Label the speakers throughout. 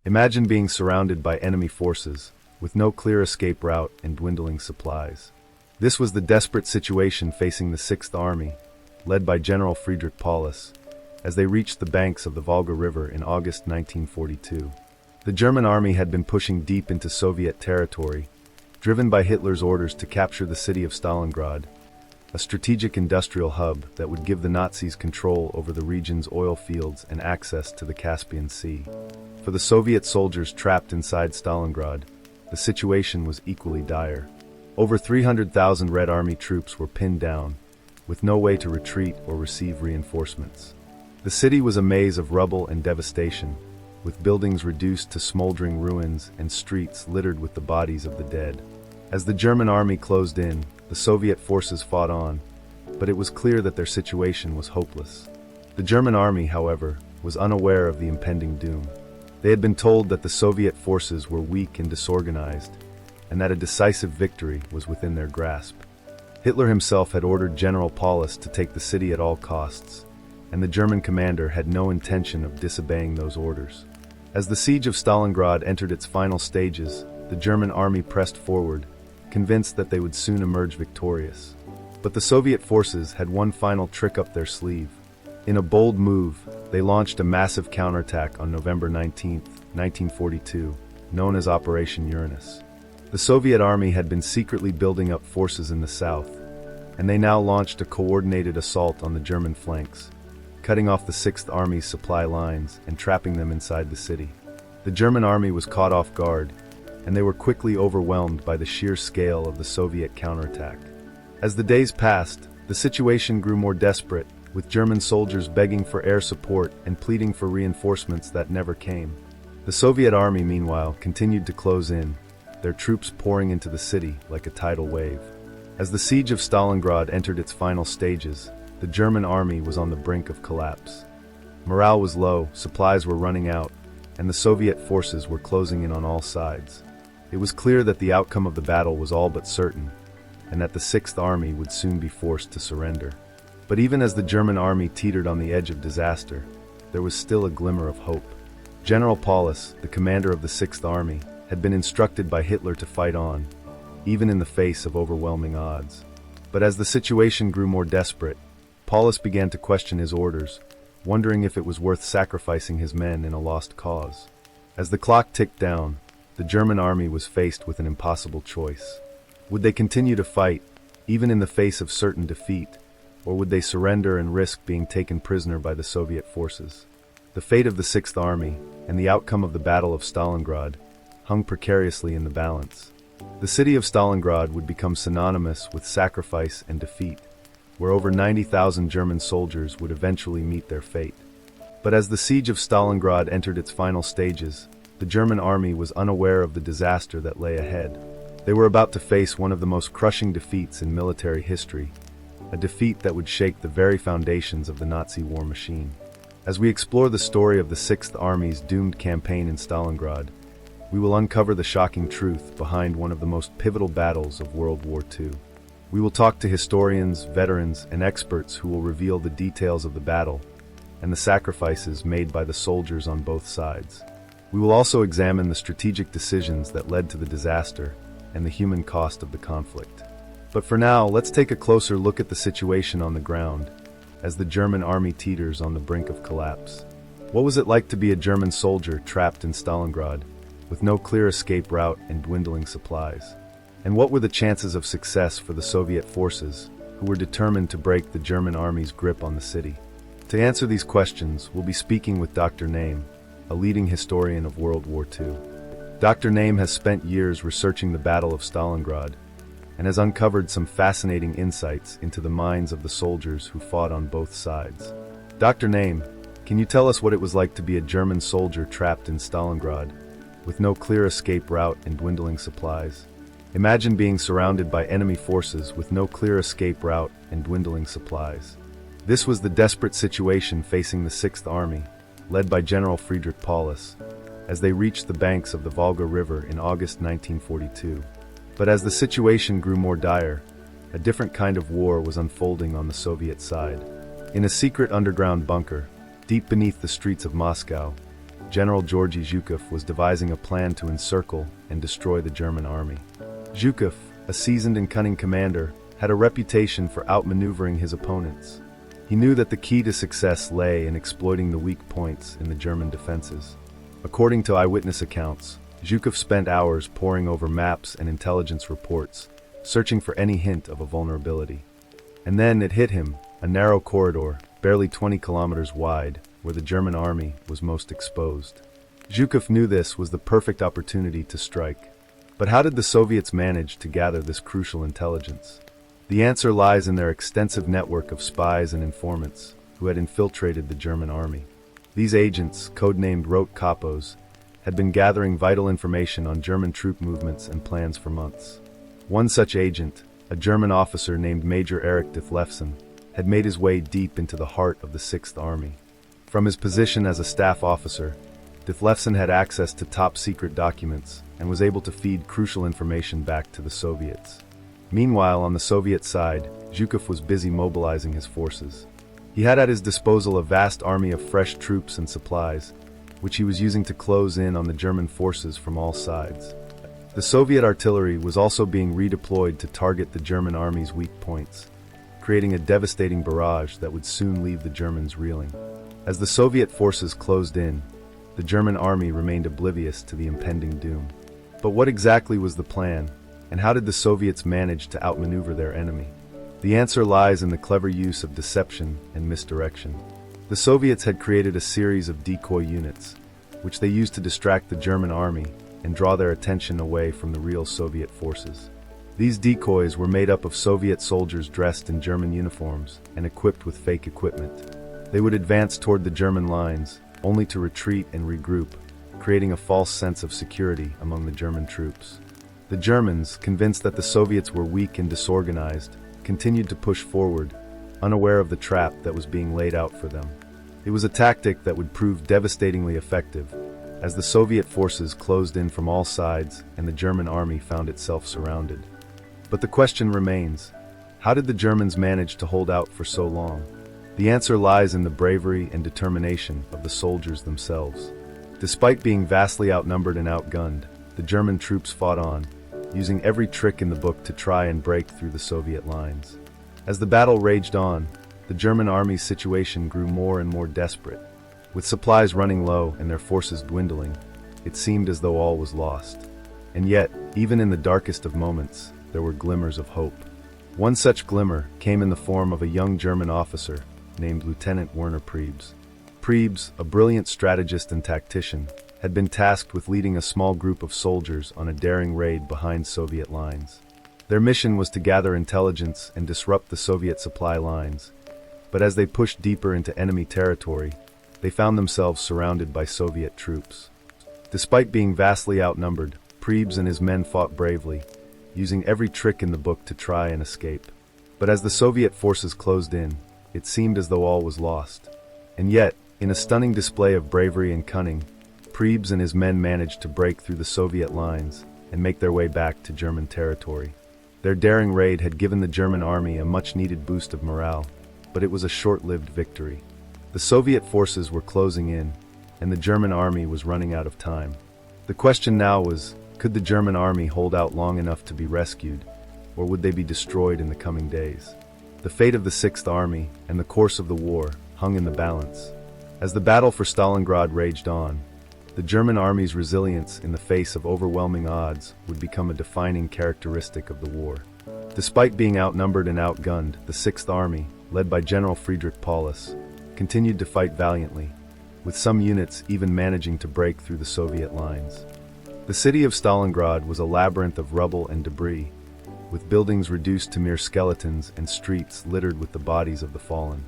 Speaker 1: Imagine being surrounded by enemy forces, with no clear escape route and dwindling supplies. This was the desperate situation facing the Sixth Army, led by General Friedrich Paulus, as they reached the banks of the Volga River in August 1942. The German army had been pushing deep into Soviet territory, driven by Hitler's orders to capture the city of Stalingrad, a strategic industrial hub that would give the Nazis control over the region's oil fields and access to the Caspian Sea. For the Soviet soldiers trapped inside Stalingrad, the situation was equally dire. Over 300,000 Red Army troops were pinned down, with no way to retreat or receive reinforcements. The city was a maze of rubble and devastation, with buildings reduced to smoldering ruins and streets littered with the bodies of the dead. As the German army closed in, the Soviet forces fought on, but it was clear that their situation was hopeless. The German army, however, was unaware of the impending doom. They had been told that the Soviet forces were weak and disorganized, and that a decisive victory was within their grasp. Hitler himself had ordered General Paulus to take the city at all costs, and the German commander had no intention of disobeying those orders. As the siege of Stalingrad entered its final stages, the German army pressed forward, convinced that they would soon emerge victorious. But the Soviet forces had one final trick up their sleeve. In a bold move, they launched a massive counterattack on November 19, 1942, known as Operation Uranus. The Soviet army had been secretly building up forces in the south, and they now launched a coordinated assault on the German flanks, cutting off the Sixth Army's supply lines and trapping them inside the city. The German army was caught off guard, and they were quickly overwhelmed by the sheer scale of the Soviet counterattack. As the days passed, the situation grew more desperate, with German soldiers begging for air support and pleading for reinforcements that never came. The Soviet army, meanwhile, continued to close in, their troops pouring into the city like a tidal wave. As the siege of Stalingrad entered its final stages, the German army was on the brink of collapse. Morale was low, supplies were running out, and the Soviet forces were closing in on all sides. It was clear that the outcome of the battle was all but certain, and that the Sixth Army would soon be forced to surrender. But even as the German army teetered on the edge of disaster, there was still a glimmer of hope. General Paulus, the commander of the Sixth Army, had been instructed by Hitler to fight on, even in the face of overwhelming odds. But as the situation grew more desperate, Paulus began to question his orders, wondering if it was worth sacrificing his men in a lost cause. As the clock ticked down, the German army was faced with an impossible choice. Would they continue to fight, even in the face of certain defeat, or would they surrender and risk being taken prisoner by the Soviet forces? The fate of the Sixth Army, and the outcome of the Battle of Stalingrad, hung precariously in the balance. The city of Stalingrad would become synonymous with sacrifice and defeat, where over 90,000 German soldiers would eventually meet their fate. But as the siege of Stalingrad entered its final stages, the German army was unaware of the disaster that lay ahead. They were about to face one of the most crushing defeats in military history, a defeat that would shake the very foundations of the Nazi war machine. As we explore the story of the Sixth Army's doomed campaign in Stalingrad, we will uncover the shocking truth behind one of the most pivotal battles of World War II. We will talk to historians, veterans, and experts who will reveal the details of the battle and the sacrifices made by the soldiers on both sides. We will also examine the strategic decisions that led to the disaster and the human cost of the conflict. But for now, let's take a closer look at the situation on the ground, as the German army teeters on the brink of collapse. What was it like to be a German soldier trapped in Stalingrad, with no clear escape route and dwindling supplies? And what were the chances of success for the Soviet forces, who were determined to break the German army's grip on the city? To answer these questions, we'll be speaking with Dr. Name, a leading historian of World War II. Dr. Name has spent years researching the Battle of Stalingrad, and has uncovered some fascinating insights into the minds of the soldiers who fought on both sides. Dr. Name, can you tell us what it was like to be a German soldier trapped in Stalingrad, with no clear escape route and dwindling supplies? Imagine being surrounded by enemy forces with no clear escape route and dwindling supplies. This was the desperate situation facing the Sixth Army, led by General Friedrich Paulus, as they reached the banks of the Volga River in August 1942. But as the situation grew more dire, a different kind of war was unfolding on the Soviet side. In a secret underground bunker, deep beneath the streets of Moscow, General Georgy Zhukov was devising a plan to encircle and destroy the German army. Zhukov, a seasoned and cunning commander, had a reputation for outmaneuvering his opponents. He knew that the key to success lay in exploiting the weak points in the German defenses. According to eyewitness accounts, Zhukov spent hours poring over maps and intelligence reports, searching for any hint of a vulnerability. And then it hit him, a narrow corridor, barely 20 kilometers wide, where the German army was most exposed. Zhukov knew this was the perfect opportunity to strike. But how did the Soviets manage to gather this crucial intelligence? The answer lies in their extensive network of spies and informants who had infiltrated the German army. These agents, codenamed Rote Kapos, had been gathering vital information on German troop movements and plans for months. One such agent, a German officer named Major Erich Dethlefsen, had made his way deep into the heart of the Sixth Army. From his position as a staff officer, Dethlefsen had access to top-secret documents and was able to feed crucial information back to the Soviets. Meanwhile, on the Soviet side, Zhukov was busy mobilizing his forces. He had at his disposal a vast army of fresh troops and supplies, which he was using to close in on the German forces from all sides. The Soviet artillery was also being redeployed to target the German army's weak points, creating a devastating barrage that would soon leave the Germans reeling. As the Soviet forces closed in, the German army remained oblivious to the impending doom. But what exactly was the plan, and how did the Soviets manage to outmaneuver their enemy? The answer lies in the clever use of deception and misdirection. The Soviets had created a series of decoy units, which they used to distract the German army and draw their attention away from the real Soviet forces. These decoys were made up of Soviet soldiers dressed in German uniforms and equipped with fake equipment. They would advance toward the German lines, only to retreat and regroup, creating a false sense of security among the German troops. The Germans, convinced that the Soviets were weak and disorganized, continued to push forward, unaware of the trap that was being laid out for them. It was a tactic that would prove devastatingly effective, as the Soviet forces closed in from all sides and the German army found itself surrounded. But the question remains, how did the Germans manage to hold out for so long? The answer lies in the bravery and determination of the soldiers themselves. Despite being vastly outnumbered and outgunned, the German troops fought on, using every trick in the book to try and break through the Soviet lines. As the battle raged on, the German army's situation grew more and more desperate. With supplies running low and their forces dwindling, it seemed as though all was lost. And yet, even in the darkest of moments, there were glimmers of hope. One such glimmer came in the form of a young German officer named Lieutenant Werner Priebs. Priebs, a brilliant strategist and tactician, had been tasked with leading a small group of soldiers on a daring raid behind Soviet lines. Their mission was to gather intelligence and disrupt the Soviet supply lines. But as they pushed deeper into enemy territory, they found themselves surrounded by Soviet troops. Despite being vastly outnumbered, Priebs and his men fought bravely, using every trick in the book to try and escape. But as the Soviet forces closed in, it seemed as though all was lost. And yet, in a stunning display of bravery and cunning, Priebs and his men managed to break through the Soviet lines and make their way back to German territory. Their daring raid had given the German army a much-needed boost of morale, but it was a short-lived victory. The Soviet forces were closing in, and the German army was running out of time. The question now was, could the German army hold out long enough to be rescued, or would they be destroyed in the coming days? The fate of the Sixth Army and the course of the war hung in the balance. As the battle for Stalingrad raged on, the German army's resilience in the face of overwhelming odds would become a defining characteristic of the war. Despite being outnumbered and outgunned, the Sixth Army, led by General Friedrich Paulus, continued to fight valiantly, with some units even managing to break through the Soviet lines. The city of Stalingrad was a labyrinth of rubble and debris, with buildings reduced to mere skeletons and streets littered with the bodies of the fallen.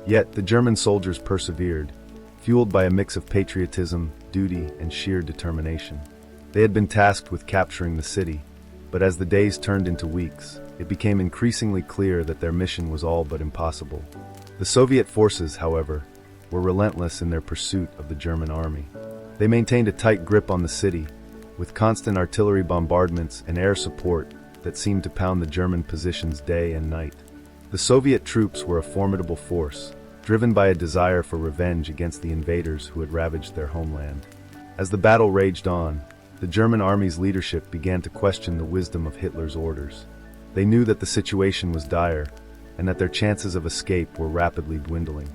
Speaker 1: Yet the German soldiers persevered, fueled by a mix of patriotism, duty, and sheer determination. They had been tasked with capturing the city, but as the days turned into weeks, it became increasingly clear that their mission was all but impossible. The Soviet forces, however, were relentless in their pursuit of the German army. They maintained a tight grip on the city, with constant artillery bombardments and air support that seemed to pound the German positions day and night. The Soviet troops were a formidable force, driven by a desire for revenge against the invaders who had ravaged their homeland. As the battle raged on, the German army's leadership began to question the wisdom of Hitler's orders. They knew that the situation was dire, and that their chances of escape were rapidly dwindling.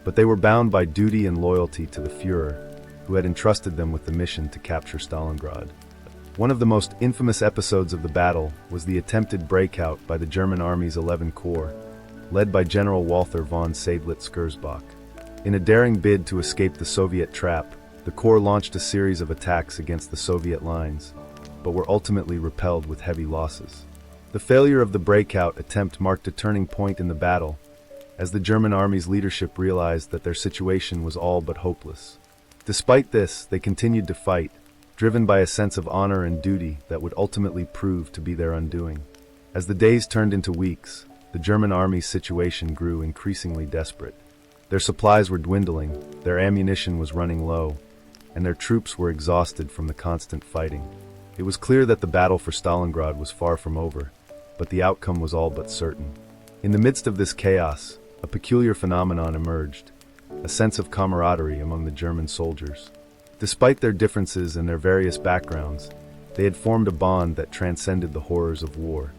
Speaker 1: But they were bound by duty and loyalty to the Führer, who had entrusted them with the mission to capture Stalingrad. One of the most infamous episodes of the battle was the attempted breakout by the German Army's 11th Corps, led by General Walther von Seydlitz-Sgersbach. In a daring bid to escape the Soviet trap, the Corps launched a series of attacks against the Soviet lines, but were ultimately repelled with heavy losses. The failure of the breakout attempt marked a turning point in the battle, as the German army's leadership realized that their situation was all but hopeless. Despite this, they continued to fight, driven by a sense of honor and duty that would ultimately prove to be their undoing. As the days turned into weeks, the German army's situation grew increasingly desperate. Their supplies were dwindling, their ammunition was running low, and their troops were exhausted from the constant fighting. It was clear that the battle for Stalingrad was far from over, but the outcome was all but certain. In the midst of this chaos, a peculiar phenomenon emerged, a sense of camaraderie among the German soldiers. Despite their differences and their various backgrounds, they had formed a bond that transcended the horrors of war.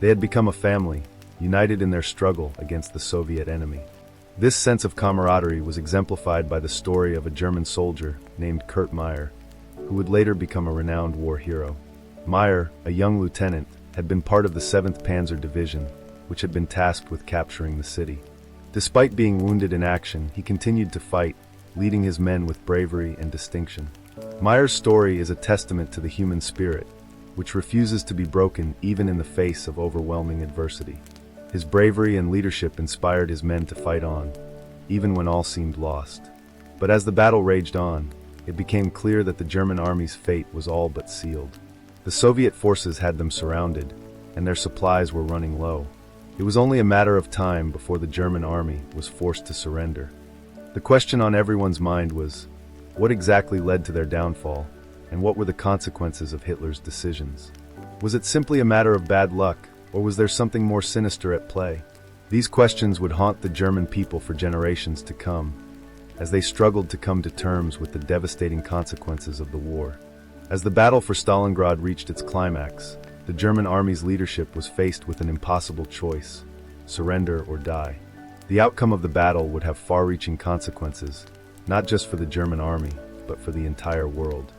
Speaker 1: They had become a family, united in their struggle against the Soviet enemy. This sense of camaraderie was exemplified by the story of a German soldier named Kurt Meyer, who would later become a renowned war hero. Meyer, a young lieutenant, had been part of the 7th Panzer Division, which had been tasked with capturing the city. Despite being wounded in action, he continued to fight, leading his men with bravery and distinction. Meyer's story is a testament to the human spirit, which refuses to be broken even in the face of overwhelming adversity. His bravery and leadership inspired his men to fight on, even when all seemed lost. But as the battle raged on, it became clear that the German army's fate was all but sealed. The Soviet forces had them surrounded, and their supplies were running low. It was only a matter of time before the German army was forced to surrender. The question on everyone's mind was, what exactly led to their downfall, and what were the consequences of Hitler's decisions? Was it simply a matter of bad luck, or was there something more sinister at play? These questions would haunt the German people for generations to come, as they struggled to come to terms with the devastating consequences of the war. As the battle for Stalingrad reached its climax, the German army's leadership was faced with an impossible choice: surrender or die. The outcome of the battle would have far-reaching consequences, not just for the German army, but for the entire world.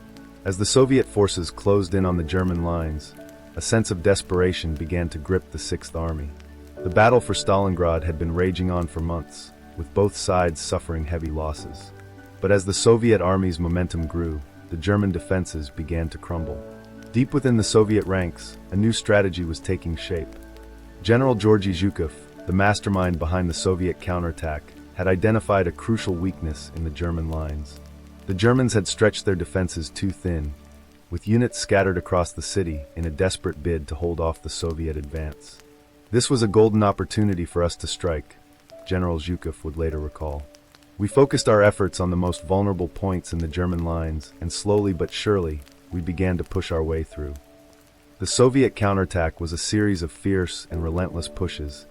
Speaker 1: As the Soviet forces closed in on the German lines, a sense of desperation began to grip the 6th Army. The battle for Stalingrad had been raging on for months, with both sides suffering heavy losses. But as the Soviet army's momentum grew, the German defenses began to crumble. Deep within the Soviet ranks, a new strategy was taking shape. General Georgy Zhukov, the mastermind behind the Soviet counterattack, had identified a crucial weakness in the German lines. The Germans had stretched their defenses too thin, with units scattered across the city in a desperate bid to hold off the Soviet advance. This was a golden opportunity for us to strike, General Zhukov would later recall. We focused our efforts on the most vulnerable points in the German lines, and slowly but surely, we began to push our way through. The Soviet counterattack was a series of fierce and relentless pushes,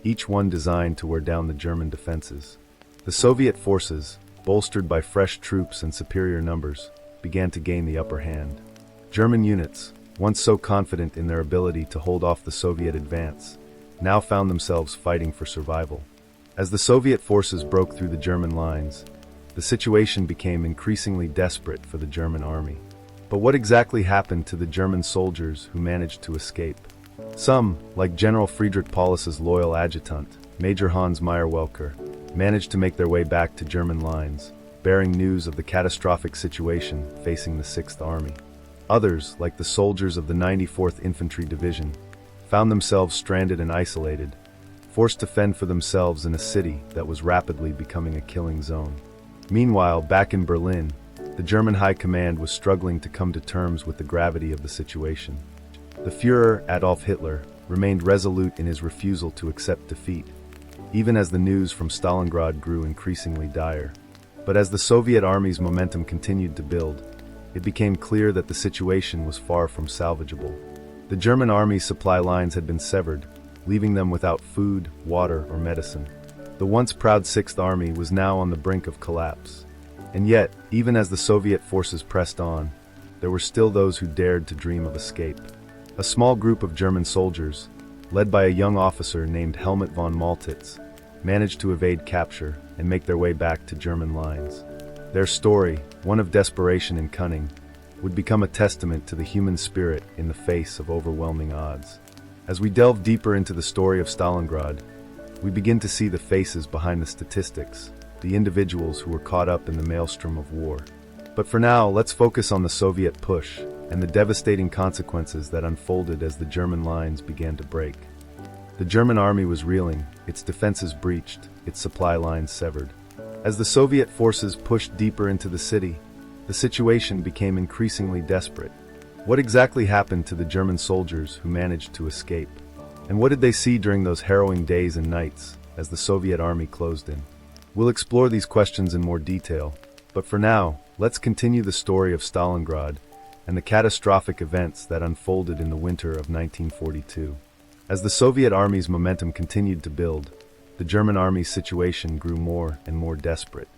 Speaker 1: each one designed to wear down the German defenses. The Soviet forces, bolstered by fresh troops and superior numbers, began to gain the upper hand. German units, once so confident in their ability to hold off the Soviet advance, now found themselves fighting for survival. As the Soviet forces broke through the German lines, the situation became increasingly desperate for the German army. But what exactly happened to the German soldiers who managed to escape? Some, like General Friedrich Paulus's loyal adjutant, Major Hans Meyer-Welker, managed to make their way back to German lines, bearing news of the catastrophic situation facing the 6th Army. Others, like the soldiers of the 94th Infantry Division, found themselves stranded and isolated, forced to fend for themselves in a city that was rapidly becoming a killing zone. Meanwhile, back in Berlin, the German High Command was struggling to come to terms with the gravity of the situation. The Führer, Adolf Hitler, remained resolute in his refusal to accept defeat, even as the news from Stalingrad grew increasingly dire. But as the Soviet army's momentum continued to build, it became clear that the situation was far from salvageable. The German army's supply lines had been severed, leaving them without food, water, or medicine. The once proud Sixth Army was now on the brink of collapse. And yet, even as the Soviet forces pressed on, there were still those who dared to dream of escape. A small group of German soldiers, led by a young officer named Helmut von Maltitz, managed to evade capture and make their way back to German lines. Their story, one of desperation and cunning, would become a testament to the human spirit in the face of overwhelming odds. As we delve deeper into the story of Stalingrad, we begin to see the faces behind the statistics, the individuals who were caught up in the maelstrom of war. But for now, let's focus on the Soviet push and the devastating consequences that unfolded as the German lines began to break. The German army was reeling, its defenses breached, its supply lines severed. As the Soviet forces pushed deeper into the city, the situation became increasingly desperate. What exactly happened to the German soldiers who managed to escape? And what did they see during those harrowing days and nights as the Soviet army closed in? We'll explore these questions in more detail, but for now, let's continue the story of Stalingrad and the catastrophic events that unfolded in the winter of 1942. As the Soviet army's momentum continued to build, the German army's situation grew more and more desperate.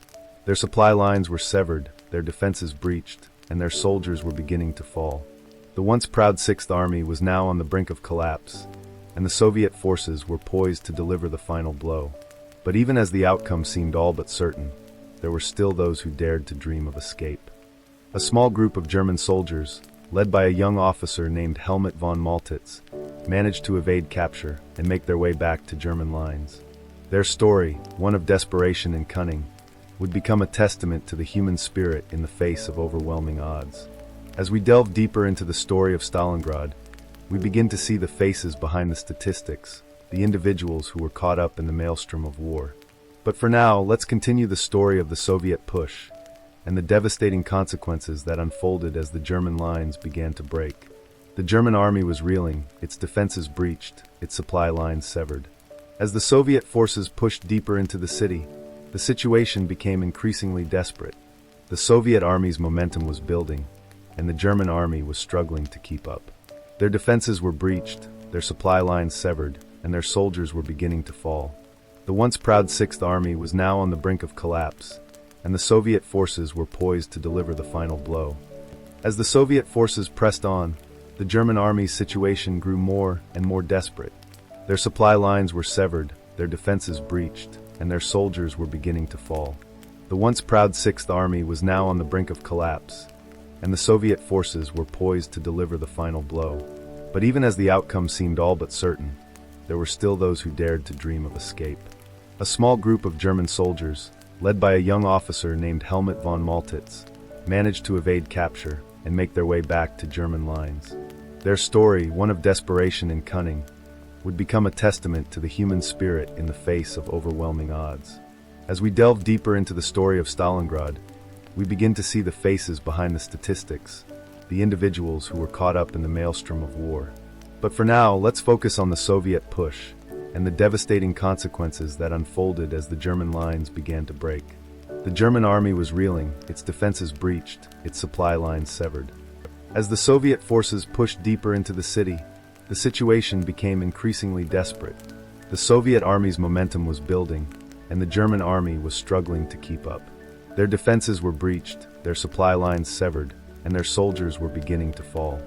Speaker 1: Their supply lines were severed, their defenses breached, and their soldiers were beginning to fall. The once proud Sixth Army was now on the brink of collapse, and the Soviet forces were poised to deliver the final blow. But even as the outcome seemed all but certain, there were still those who dared to dream of escape. A small group of German soldiers, led by a young officer named Helmut von Maltitz, managed to evade capture and make their way back to German lines. Their story, one of desperation and cunning, would become a testament to the human spirit in the face of overwhelming odds. As we delve deeper into the story of Stalingrad, we begin to see the faces behind the statistics, the individuals who were caught up in the maelstrom of war. But for now, let's continue the story of the Soviet push and the devastating consequences that unfolded as the German lines began to break. The German army was reeling, its defenses breached, its supply lines severed. As the Soviet forces pushed deeper into the city, the situation became increasingly desperate. The Soviet army's momentum was building, and the German army was struggling to keep up. Their defenses were breached, their supply lines severed, and their soldiers were beginning to fall. The once proud Sixth Army was now on the brink of collapse, and the Soviet forces were poised to deliver the final blow. As the Soviet forces pressed on, the German army's situation grew more and more desperate. Their supply lines were severed, their defenses breached, and their soldiers were beginning to fall. The once proud Sixth Army was now on the brink of collapse, and the Soviet forces were poised to deliver the final blow. But even as the outcome seemed all but certain, there were still those who dared to dream of escape. A small group of German soldiers, led by a young officer named Helmut von Maltitz, managed to evade capture and make their way back to German lines. Their story, one of desperation and cunning, would become a testament to the human spirit in the face of overwhelming odds. As we delve deeper into the story of Stalingrad, we begin to see the faces behind the statistics, the individuals who were caught up in the maelstrom of war. But for now, let's focus on the Soviet push and the devastating consequences that unfolded as the German lines began to break. The German army was reeling, its defenses breached, its supply lines severed. As the Soviet forces pushed deeper into the city, the situation became increasingly desperate. The Soviet army's momentum was building, and the German army was struggling to keep up. Their defenses were breached, their supply lines severed, and their soldiers were beginning to fall.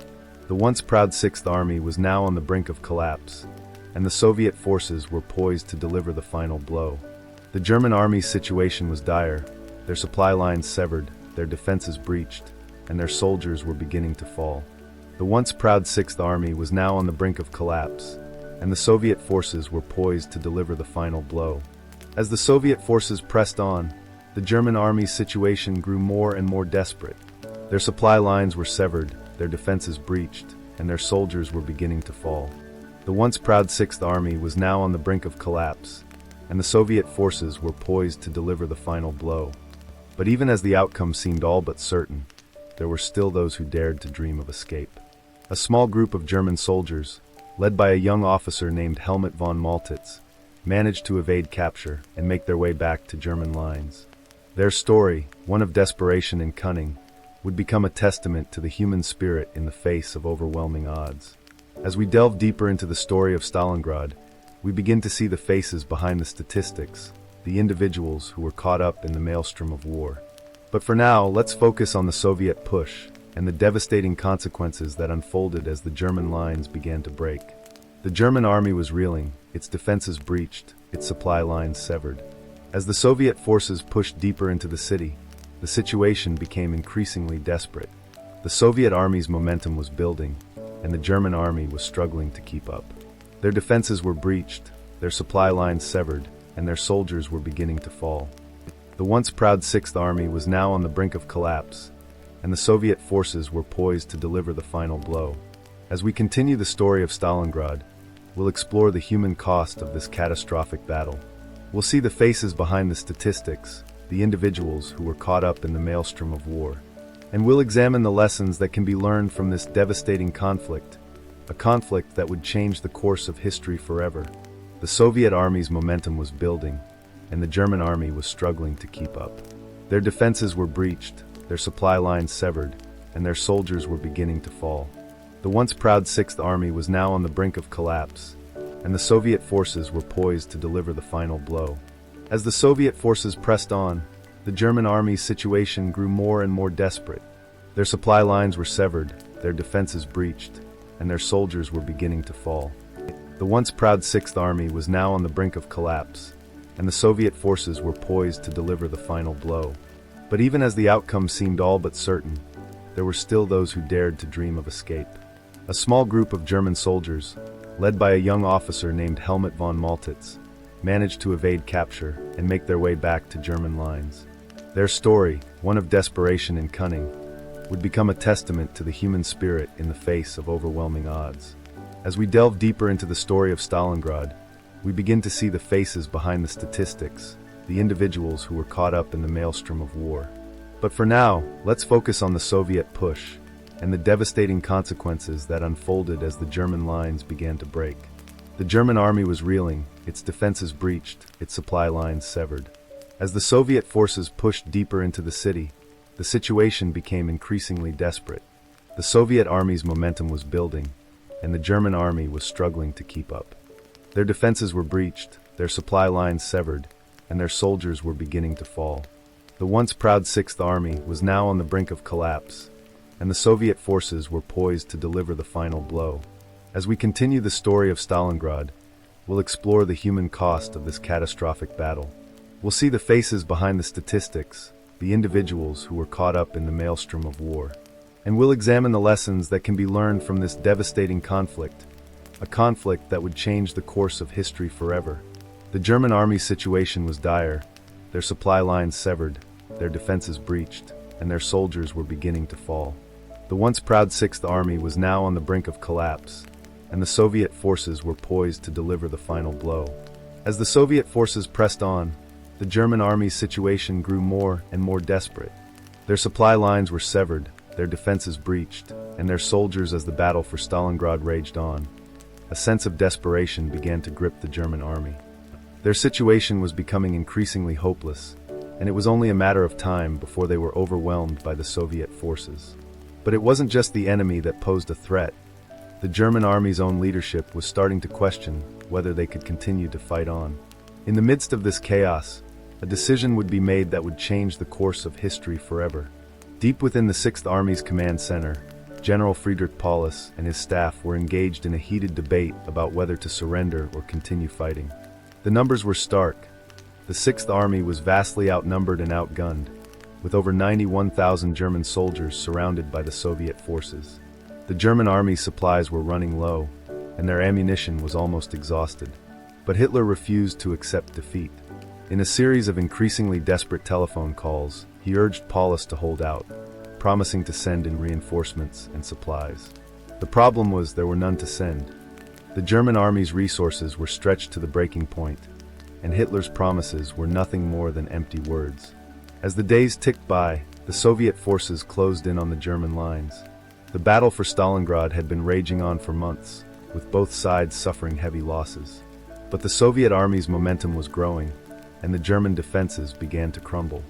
Speaker 1: The once proud Sixth Army was now on the brink of collapse, and the Soviet forces were poised to deliver the final blow. The German army's situation was dire, their supply lines severed, their defenses breached, and their soldiers were beginning to fall. The once proud Sixth Army was now on the brink of collapse, and the Soviet forces were poised to deliver the final blow. As the Soviet forces pressed on, the German army's situation grew more and more desperate. Their supply lines were severed, their defenses breached, and their soldiers were beginning to fall. The once proud Sixth Army was now on the brink of collapse, and the Soviet forces were poised to deliver the final blow. But even as the outcome seemed all but certain, there were still those who dared to dream of escape. A small group of German soldiers, led by a young officer named Helmut von Maltitz, managed to evade capture and make their way back to German lines. Their story, one of desperation and cunning, would become a testament to the human spirit in the face of overwhelming odds. As we delve deeper into the story of Stalingrad, we begin to see the faces behind the statistics, the individuals who were caught up in the maelstrom of war. But for now, let's focus on the Soviet push and the devastating consequences that unfolded as the German lines began to break. The German army was reeling, its defenses breached, its supply lines severed. As the Soviet forces pushed deeper into the city, the situation became increasingly desperate. The Soviet army's momentum was building, and the German army was struggling to keep up. Their defenses were breached, their supply lines severed, and their soldiers were beginning to fall. The once proud Sixth Army was now on the brink of collapse, and the Soviet forces were poised to deliver the final blow. As we continue the story of Stalingrad, we'll explore the human cost of this catastrophic battle. We'll see the faces behind the statistics, the individuals who were caught up in the maelstrom of war. And we'll examine the lessons that can be learned from this devastating conflict, a conflict that would change the course of history forever. The Soviet army's momentum was building, and the German army was struggling to keep up. Their defenses were breached, their supply lines severed, and their soldiers were beginning to fall. The once proud Sixth Army was now on the brink of collapse, and the Soviet forces were poised to deliver the final blow. As the Soviet forces pressed on, the German army's situation grew more and more desperate. Their supply lines were severed, their defenses breached, and their soldiers were beginning to fall. The once proud Sixth Army was now on the brink of collapse, and the Soviet forces were poised to deliver the final blow. But even as the outcome seemed all but certain, there were still those who dared to dream of escape. A small group of German soldiers, led by a young officer named Helmut von Maltitz, managed to evade capture and make their way back to German lines. Their story, one of desperation and cunning, would become a testament to the human spirit in the face of overwhelming odds. As we delve deeper into the story of Stalingrad, we begin to see the faces behind the statistics, the individuals who were caught up in the maelstrom of war. But for now, let's focus on the Soviet push and the devastating consequences that unfolded as the German lines began to break. The German army was reeling, its defenses breached, its supply lines severed. As the Soviet forces pushed deeper into the city, the situation became increasingly desperate. The Soviet army's momentum was building, and the German army was struggling to keep up. Their defenses were breached, their supply lines severed, and their soldiers were beginning to fall. The once proud Sixth Army was now on the brink of collapse, and the Soviet forces were poised to deliver the final blow. As we continue the story of Stalingrad, we'll explore the human cost of this catastrophic battle. We'll see the faces behind the statistics, the individuals who were caught up in the maelstrom of war. And we'll examine the lessons that can be learned from this devastating conflict, a conflict that would change the course of history forever. The German army's situation was dire, their supply lines severed, their defenses breached, and their soldiers were beginning to fall. The once proud Sixth Army was now on the brink of collapse, and the Soviet forces were poised to deliver the final blow. As the Soviet forces pressed on, the German army's situation grew more and more desperate. Their supply lines were severed, their defenses breached, and their soldiers as the battle for Stalingrad raged on. A sense of desperation began to grip the German army. Their situation was becoming increasingly hopeless, and it was only a matter of time before they were overwhelmed by the Soviet forces. But it wasn't just the enemy that posed a threat. The German army's own leadership was starting to question whether they could continue to fight on. In the midst of this chaos, a decision would be made that would change the course of history forever. Deep within the Sixth Army's command center, General Friedrich Paulus and his staff were engaged in a heated debate about whether to surrender or continue fighting. The numbers were stark. The Sixth Army was vastly outnumbered and outgunned, with over 91,000 German soldiers surrounded by the Soviet forces. The German army's supplies were running low, and their ammunition was almost exhausted. But Hitler refused to accept defeat. In a series of increasingly desperate telephone calls, he urged Paulus to hold out, promising to send in reinforcements and supplies. The problem was there were none to send. The German army's resources were stretched to the breaking point, and Hitler's promises were nothing more than empty words. As the days ticked by, the Soviet forces closed in on the German lines. The battle for Stalingrad had been raging on for months, with both sides suffering heavy losses. But the Soviet army's momentum was growing, and the German defenses began to crumble.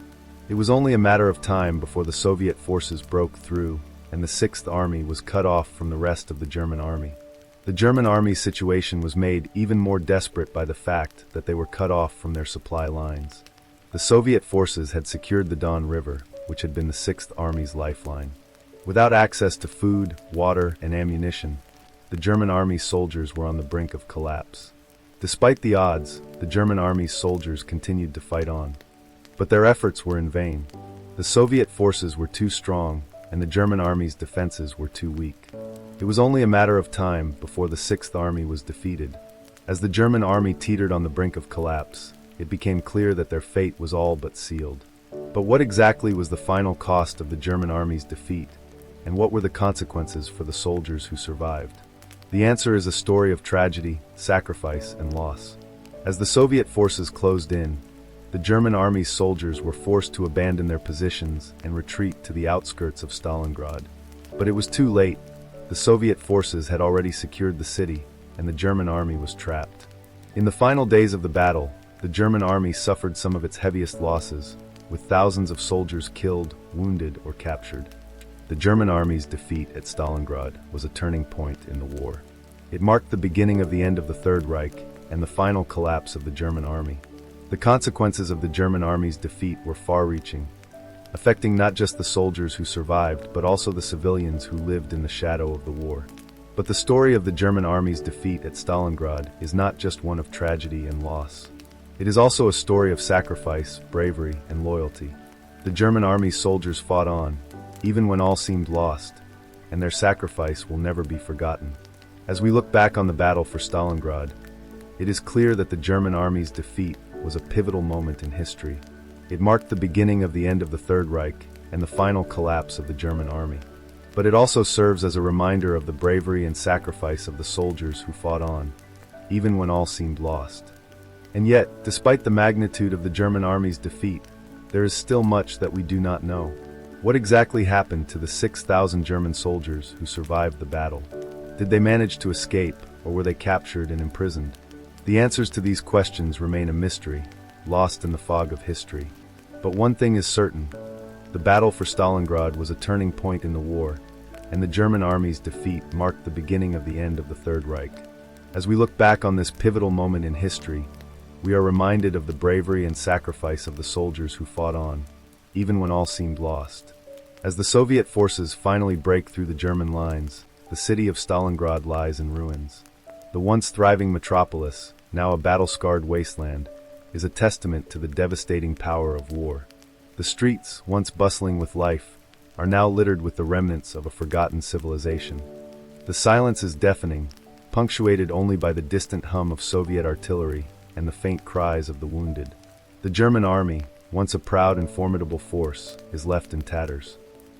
Speaker 1: It was only a matter of time before the Soviet forces broke through, and the Sixth Army was cut off from the rest of the German army. The German army's situation was made even more desperate by the fact that they were cut off from their supply lines. The Soviet forces had secured the Don River, which had been the Sixth Army's lifeline. Without access to food, water, and ammunition, the German army's soldiers were on the brink of collapse. Despite the odds, the German army's soldiers continued to fight on. But their efforts were in vain. The Soviet forces were too strong, and the German army's defenses were too weak. It was only a matter of time before the Sixth Army was defeated. As the German army teetered on the brink of collapse, it became clear that their fate was all but sealed. But what exactly was the final cost of the German army's defeat, and what were the consequences for the soldiers who survived? The answer is a story of tragedy, sacrifice, and loss. As the Soviet forces closed in, the German army's soldiers were forced to abandon their positions and retreat to the outskirts of Stalingrad. But it was too late. The Soviet forces had already secured the city, and the German army was trapped. In the final days of the battle, the German army suffered some of its heaviest losses, with thousands of soldiers killed, wounded, or captured. The German army's defeat at Stalingrad was a turning point in the war. It marked the beginning of the end of the Third Reich and the final collapse of the German army. The consequences of the German army's defeat were far-reaching, affecting not just the soldiers who survived, but also the civilians who lived in the shadow of the war. But the story of the German army's defeat at Stalingrad is not just one of tragedy and loss. It is also a story of sacrifice, bravery, and loyalty. The German army's soldiers fought on, even when all seemed lost, and their sacrifice will never be forgotten. As we look back on the battle for Stalingrad, it is clear that the German army's defeat was a pivotal moment in history. It marked the beginning of the end of the Third Reich and the final collapse of the German army. But it also serves as a reminder of the bravery and sacrifice of the soldiers who fought on, even when all seemed lost. And yet, despite the magnitude of the German army's defeat, there is still much that we do not know. What exactly happened to the 6,000 German soldiers who survived the battle? Did they manage to escape, or were they captured and imprisoned? The answers to these questions remain a mystery, lost in the fog of history. But one thing is certain: the battle for Stalingrad was a turning point in the war, and the German army's defeat marked the beginning of the end of the Third Reich. As we look back on this pivotal moment in history, we are reminded of the bravery and sacrifice of the soldiers who fought on, even when all seemed lost. As the Soviet forces finally break through the German lines, the city of Stalingrad lies in ruins. The once thriving metropolis, now a battle-scarred wasteland, is a testament to the devastating power of war. The streets, once bustling with life, are now littered with the remnants of a forgotten civilization. The silence is deafening, punctuated only by the distant hum of Soviet artillery and the faint cries of the wounded. The German army, once a proud and formidable force, is left in tatters.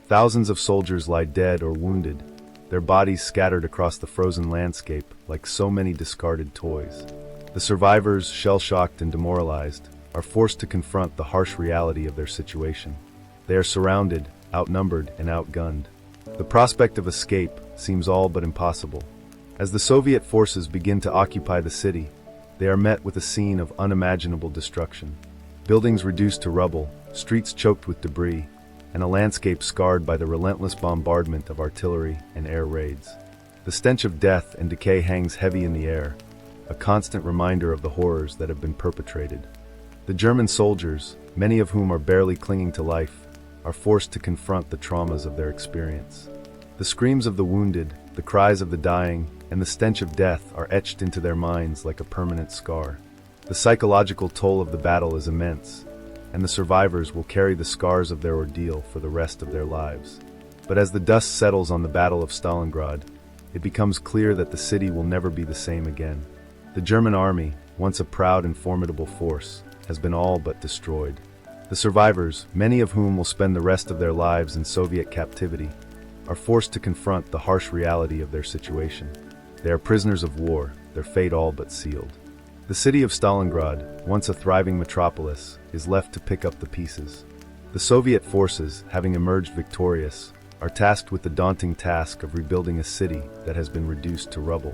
Speaker 1: Thousands of soldiers lie dead or wounded, their bodies scattered across the frozen landscape like so many discarded toys. The survivors, shell-shocked and demoralized, are forced to confront the harsh reality of their situation. They are surrounded, outnumbered, and outgunned. The prospect of escape seems all but impossible. As the Soviet forces begin to occupy the city, they are met with a scene of unimaginable destruction. Buildings reduced to rubble, streets choked with debris, and a landscape scarred by the relentless bombardment of artillery and air raids. The stench of death and decay hangs heavy in the air, a constant reminder of the horrors that have been perpetrated. The German soldiers, many of whom are barely clinging to life, are forced to confront the traumas of their experience. The screams of the wounded, the cries of the dying, and the stench of death are etched into their minds like a permanent scar. The psychological toll of the battle is immense, and the survivors will carry the scars of their ordeal for the rest of their lives. But as the dust settles on the Battle of Stalingrad, it becomes clear that the city will never be the same again. The German army, once a proud and formidable force, has been all but destroyed. The survivors, many of whom will spend the rest of their lives in Soviet captivity, are forced to confront the harsh reality of their situation. They are prisoners of war, their fate all but sealed. The city of Stalingrad, once a thriving metropolis, is left to pick up the pieces. The Soviet forces, having emerged victorious, are tasked with the daunting task of rebuilding a city that has been reduced to rubble.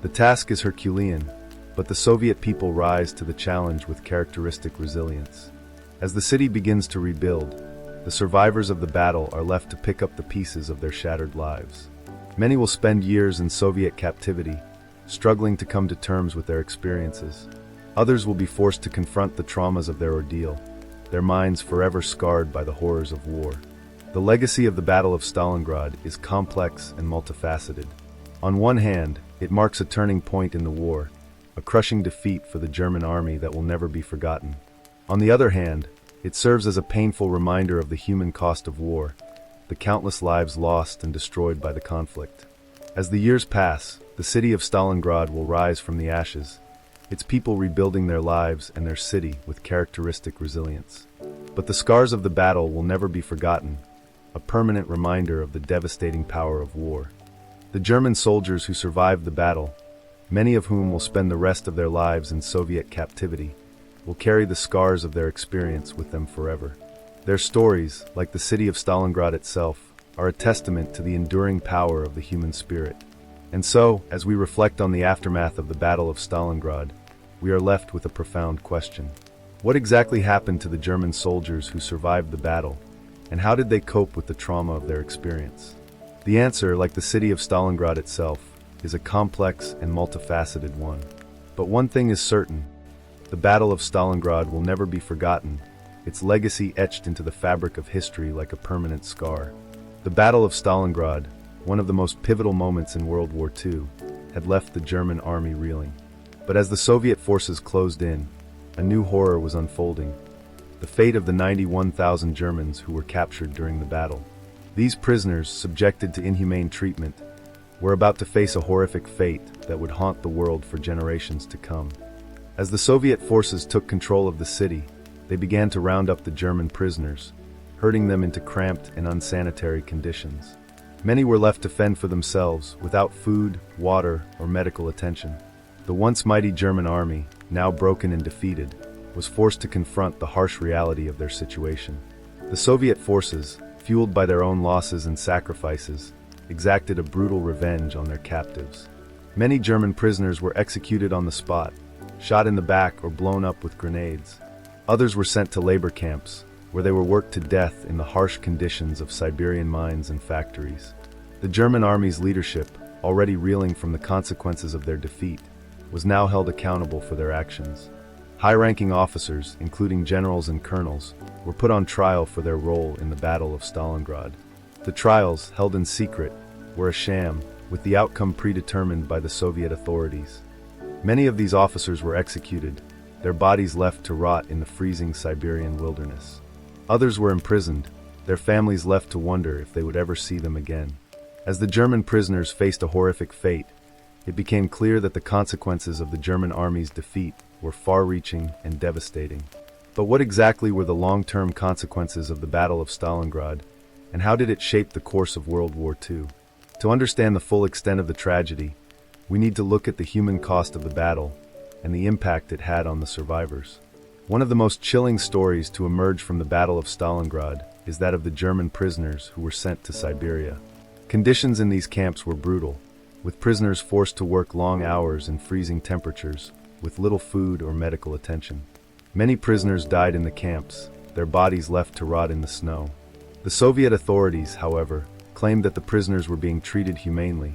Speaker 1: The task is Herculean, but the Soviet people rise to the challenge with characteristic resilience. As the city begins to rebuild, the survivors of the battle are left to pick up the pieces of their shattered lives. Many will spend years in Soviet captivity, struggling to come to terms with their experiences. Others will be forced to confront the traumas of their ordeal, their minds forever scarred by the horrors of war. The legacy of the Battle of Stalingrad is complex and multifaceted. On one hand, it marks a turning point in the war, a crushing defeat for the German army that will never be forgotten. On the other hand, it serves as a painful reminder of the human cost of war, the countless lives lost and destroyed by the conflict. As the years pass, the city of Stalingrad will rise from the ashes, its people rebuilding their lives and their city with characteristic resilience. But the scars of the battle will never be forgotten, a permanent reminder of the devastating power of war. The German soldiers who survived the battle, many of whom will spend the rest of their lives in Soviet captivity, will carry the scars of their experience with them forever. Their stories, like the city of Stalingrad itself, are a testament to the enduring power of the human spirit. And so, as we reflect on the aftermath of the Battle of Stalingrad, we are left with a profound question. What exactly happened to the German soldiers who survived the battle, and how did they cope with the trauma of their experience? The answer, like the city of Stalingrad itself, is a complex and multifaceted one. But one thing is certain: the Battle of Stalingrad will never be forgotten, its legacy etched into the fabric of history like a permanent scar. The Battle of Stalingrad, one of the most pivotal moments in World War II, had left the German army reeling. But as the Soviet forces closed in, a new horror was unfolding: the fate of the 91,000 Germans who were captured during the battle. These prisoners, subjected to inhumane treatment, were about to face a horrific fate that would haunt the world for generations to come. As the Soviet forces took control of the city, they began to round up the German prisoners, herding them into cramped and unsanitary conditions. Many were left to fend for themselves, without food, water, or medical attention. The once mighty German army, now broken and defeated, was forced to confront the harsh reality of their situation. The Soviet forces, fueled by their own losses and sacrifices, exacted a brutal revenge on their captives. Many German prisoners were executed on the spot, shot in the back or blown up with grenades. Others were sent to labor camps, where they were worked to death in the harsh conditions of Siberian mines and factories. The German army's leadership, already reeling from the consequences of their defeat, was now held accountable for their actions. High-ranking officers, including generals and colonels, were put on trial for their role in the Battle of Stalingrad. The trials, held in secret, were a sham, with the outcome predetermined by the Soviet authorities. Many of these officers were executed, their bodies left to rot in the freezing Siberian wilderness. Others were imprisoned, their families left to wonder if they would ever see them again. As the German prisoners faced a horrific fate, it became clear that the consequences of the German army's defeat were far-reaching and devastating. But what exactly were the long-term consequences of the Battle of Stalingrad, and how did it shape the course of World War II? To understand the full extent of the tragedy, we need to look at the human cost of the battle and the impact it had on the survivors. One of the most chilling stories to emerge from the Battle of Stalingrad is that of the German prisoners who were sent to Siberia. Conditions in these camps were brutal, with prisoners forced to work long hours in freezing temperatures, with little food or medical attention. Many prisoners died in the camps, their bodies left to rot in the snow. The Soviet authorities, however, claimed that the prisoners were being treated humanely,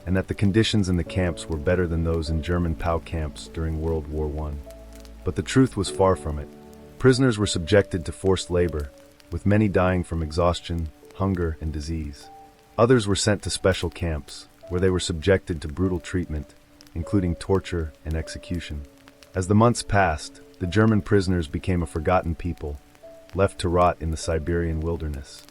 Speaker 1: and that the conditions in the camps were better than those in German POW camps during World War I. But the truth was far from it. Prisoners were subjected to forced labor, with many dying from exhaustion, hunger, and disease. Others were sent to special camps, where they were subjected to brutal treatment, including torture and execution. As the months passed, the German prisoners became a forgotten people, left to rot in the Siberian wilderness.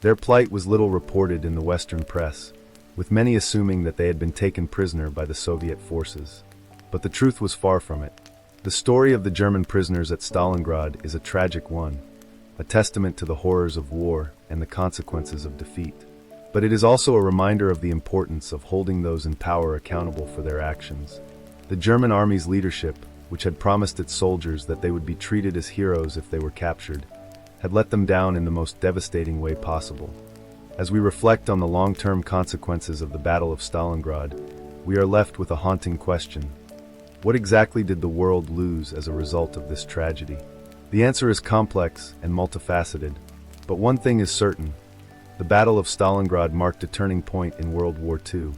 Speaker 1: Their plight was little reported in the Western press, with many assuming that they had been taken prisoner by the Soviet forces. But the truth was far from it. The story of the German prisoners at Stalingrad is a tragic one, a testament to the horrors of war and the consequences of defeat. But it is also a reminder of the importance of holding those in power accountable for their actions. The German army's leadership, which had promised its soldiers that they would be treated as heroes if they were captured, had let them down in the most devastating way possible. As we reflect on the long-term consequences of the Battle of Stalingrad, we are left with a haunting question. What exactly did the world lose as a result of this tragedy? The answer is complex and multifaceted, but one thing is certain: The Battle of Stalingrad marked a turning point in World War II,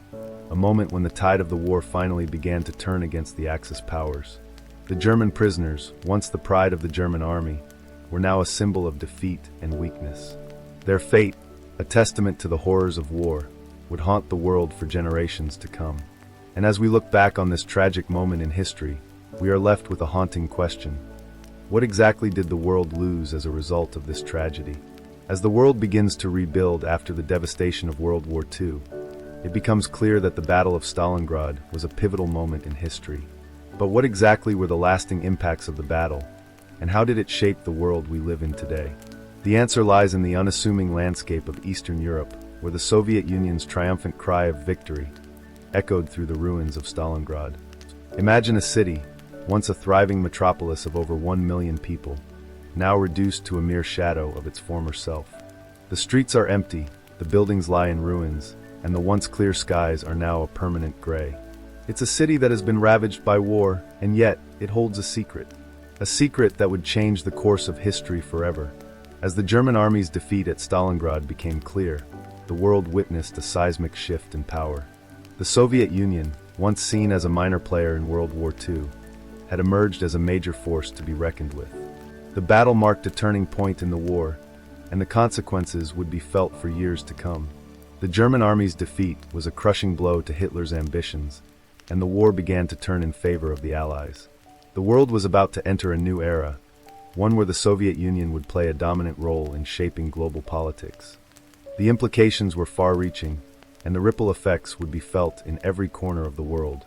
Speaker 1: a moment when the tide of the war finally began to turn against the Axis powers. The German prisoners, once the pride of the German army, were now a symbol of defeat and weakness. Their fate, a testament to the horrors of war, would haunt the world for generations to come. And as we look back on this tragic moment in history, we are left with a haunting question. What exactly did the world lose as a result of this tragedy? As the world begins to rebuild after the devastation of World War II, it becomes clear that the Battle of Stalingrad was a pivotal moment in history. But what exactly were the lasting impacts of the battle, and how did it shape the world we live in today? The answer lies in the unassuming landscape of Eastern Europe, where the Soviet Union's triumphant cry of victory echoed through the ruins of Stalingrad. Imagine a city, once a thriving metropolis of over 1 million people, now reduced to a mere shadow of its former self. The streets are empty, the buildings lie in ruins, and the once clear skies are now a permanent gray. It's a city that has been ravaged by war, and yet it holds a secret that would change the course of history forever. As the German army's defeat at Stalingrad became clear, the world witnessed a seismic shift in power. The Soviet Union, once seen as a minor player in World War II, had emerged as a major force to be reckoned with. The battle marked a turning point in the war, and the consequences would be felt for years to come. The German army's defeat was a crushing blow to Hitler's ambitions, and the war began to turn in favor of the Allies. The world was about to enter a new era, one where the Soviet Union would play a dominant role in shaping global politics. The implications were far-reaching, and the ripple effects would be felt in every corner of the world.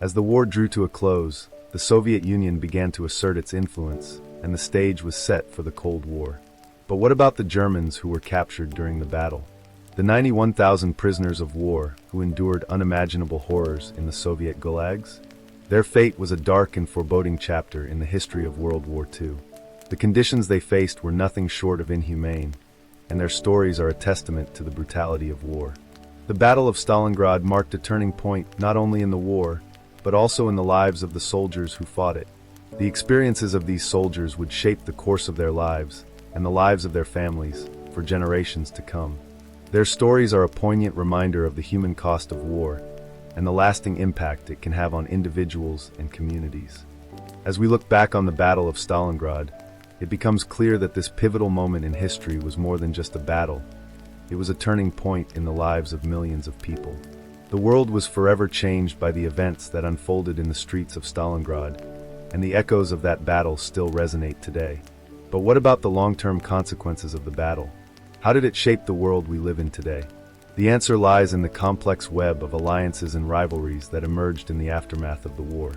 Speaker 1: As the war drew to a close, the Soviet Union began to assert its influence, and the stage was set for the Cold War. But what about the Germans who were captured during the battle? The 91,000 prisoners of war who endured unimaginable horrors in the Soviet gulags? Their fate was a dark and foreboding chapter in the history of World War II. The conditions they faced were nothing short of inhumane, and their stories are a testament to the brutality of war. The Battle of Stalingrad marked a turning point not only in the war, but also in the lives of the soldiers who fought it. The experiences of these soldiers would shape the course of their lives, and the lives of their families, for generations to come. Their stories are a poignant reminder of the human cost of war, and the lasting impact it can have on individuals and communities. As we look back on the Battle of Stalingrad, it becomes clear that this pivotal moment in history was more than just a battle. It was a turning point in the lives of millions of people. The world was forever changed by the events that unfolded in the streets of Stalingrad, and the echoes of that battle still resonate today. But what about the long-term consequences of the battle? How did it shape the world we live in today? The answer lies in the complex web of alliances and rivalries that emerged in the aftermath of the war.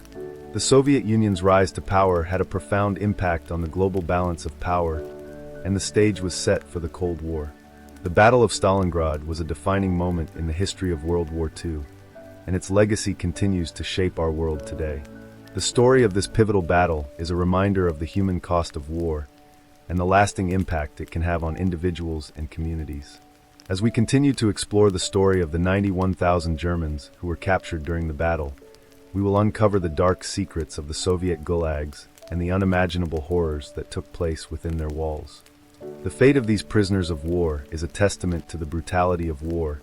Speaker 1: The Soviet Union's rise to power had a profound impact on the global balance of power, and the stage was set for the Cold War. The Battle of Stalingrad was a defining moment in the history of World War II, and its legacy continues to shape our world today. The story of this pivotal battle is a reminder of the human cost of war, and the lasting impact it can have on individuals and communities. As we continue to explore the story of the 91,000 Germans who were captured during the battle, we will uncover the dark secrets of the Soviet gulags and the unimaginable horrors that took place within their walls. The fate of these prisoners of war is a testament to the brutality of war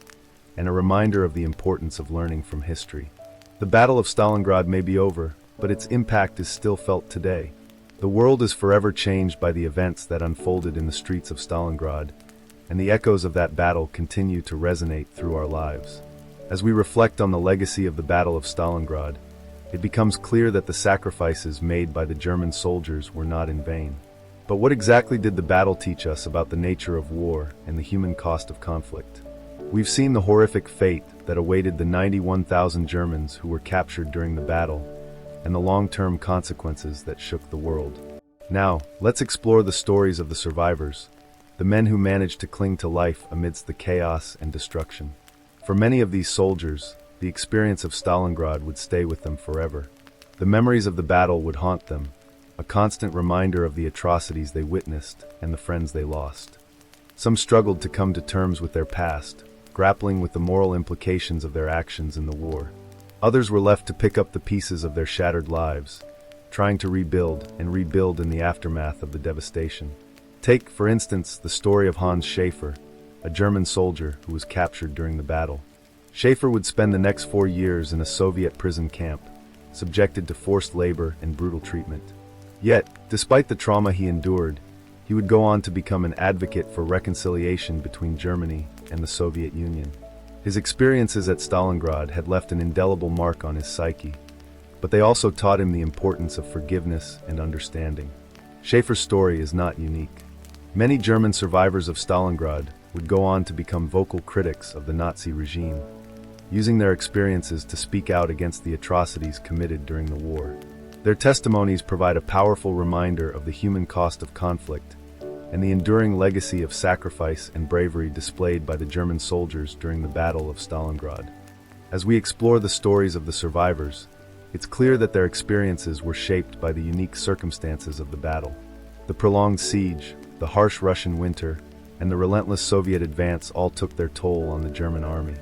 Speaker 1: and a reminder of the importance of learning from history. The Battle of Stalingrad may be over, but its impact is still felt today. The world is forever changed by the events that unfolded in the streets of Stalingrad, and the echoes of that battle continue to resonate through our lives. As we reflect on the legacy of the Battle of Stalingrad, it becomes clear that the sacrifices made by the German soldiers were not in vain. But what exactly did the battle teach us about the nature of war and the human cost of conflict? We've seen the horrific fate that awaited the 91,000 Germans who were captured during the battle, and the long-term consequences that shook the world. Now, let's explore the stories of the survivors, the men who managed to cling to life amidst the chaos and destruction. For many of these soldiers, the experience of Stalingrad would stay with them forever. The memories of the battle would haunt them, a constant reminder of the atrocities they witnessed and the friends they lost. Some struggled to come to terms with their past, grappling with the moral implications of their actions in the war. Others were left to pick up the pieces of their shattered lives, trying to rebuild in the aftermath of the devastation. Take, for instance, the story of Hans Schaefer, a German soldier who was captured during the battle. Schaefer would spend the next 4 years in a Soviet prison camp, subjected to forced labor and brutal treatment. Yet, despite the trauma he endured, he would go on to become an advocate for reconciliation between Germany and the Soviet Union. His experiences at Stalingrad had left an indelible mark on his psyche, but they also taught him the importance of forgiveness and understanding. Schaefer's story is not unique. Many German survivors of Stalingrad would go on to become vocal critics of the Nazi regime, using their experiences to speak out against the atrocities committed during the war. Their testimonies provide a powerful reminder of the human cost of conflict and the enduring legacy of sacrifice and bravery displayed by the German soldiers during the Battle of Stalingrad. As we explore the stories of the survivors, it's clear that their experiences were shaped by the unique circumstances of the battle. The prolonged siege, the harsh Russian winter, and the relentless Soviet advance all took their toll on the German army.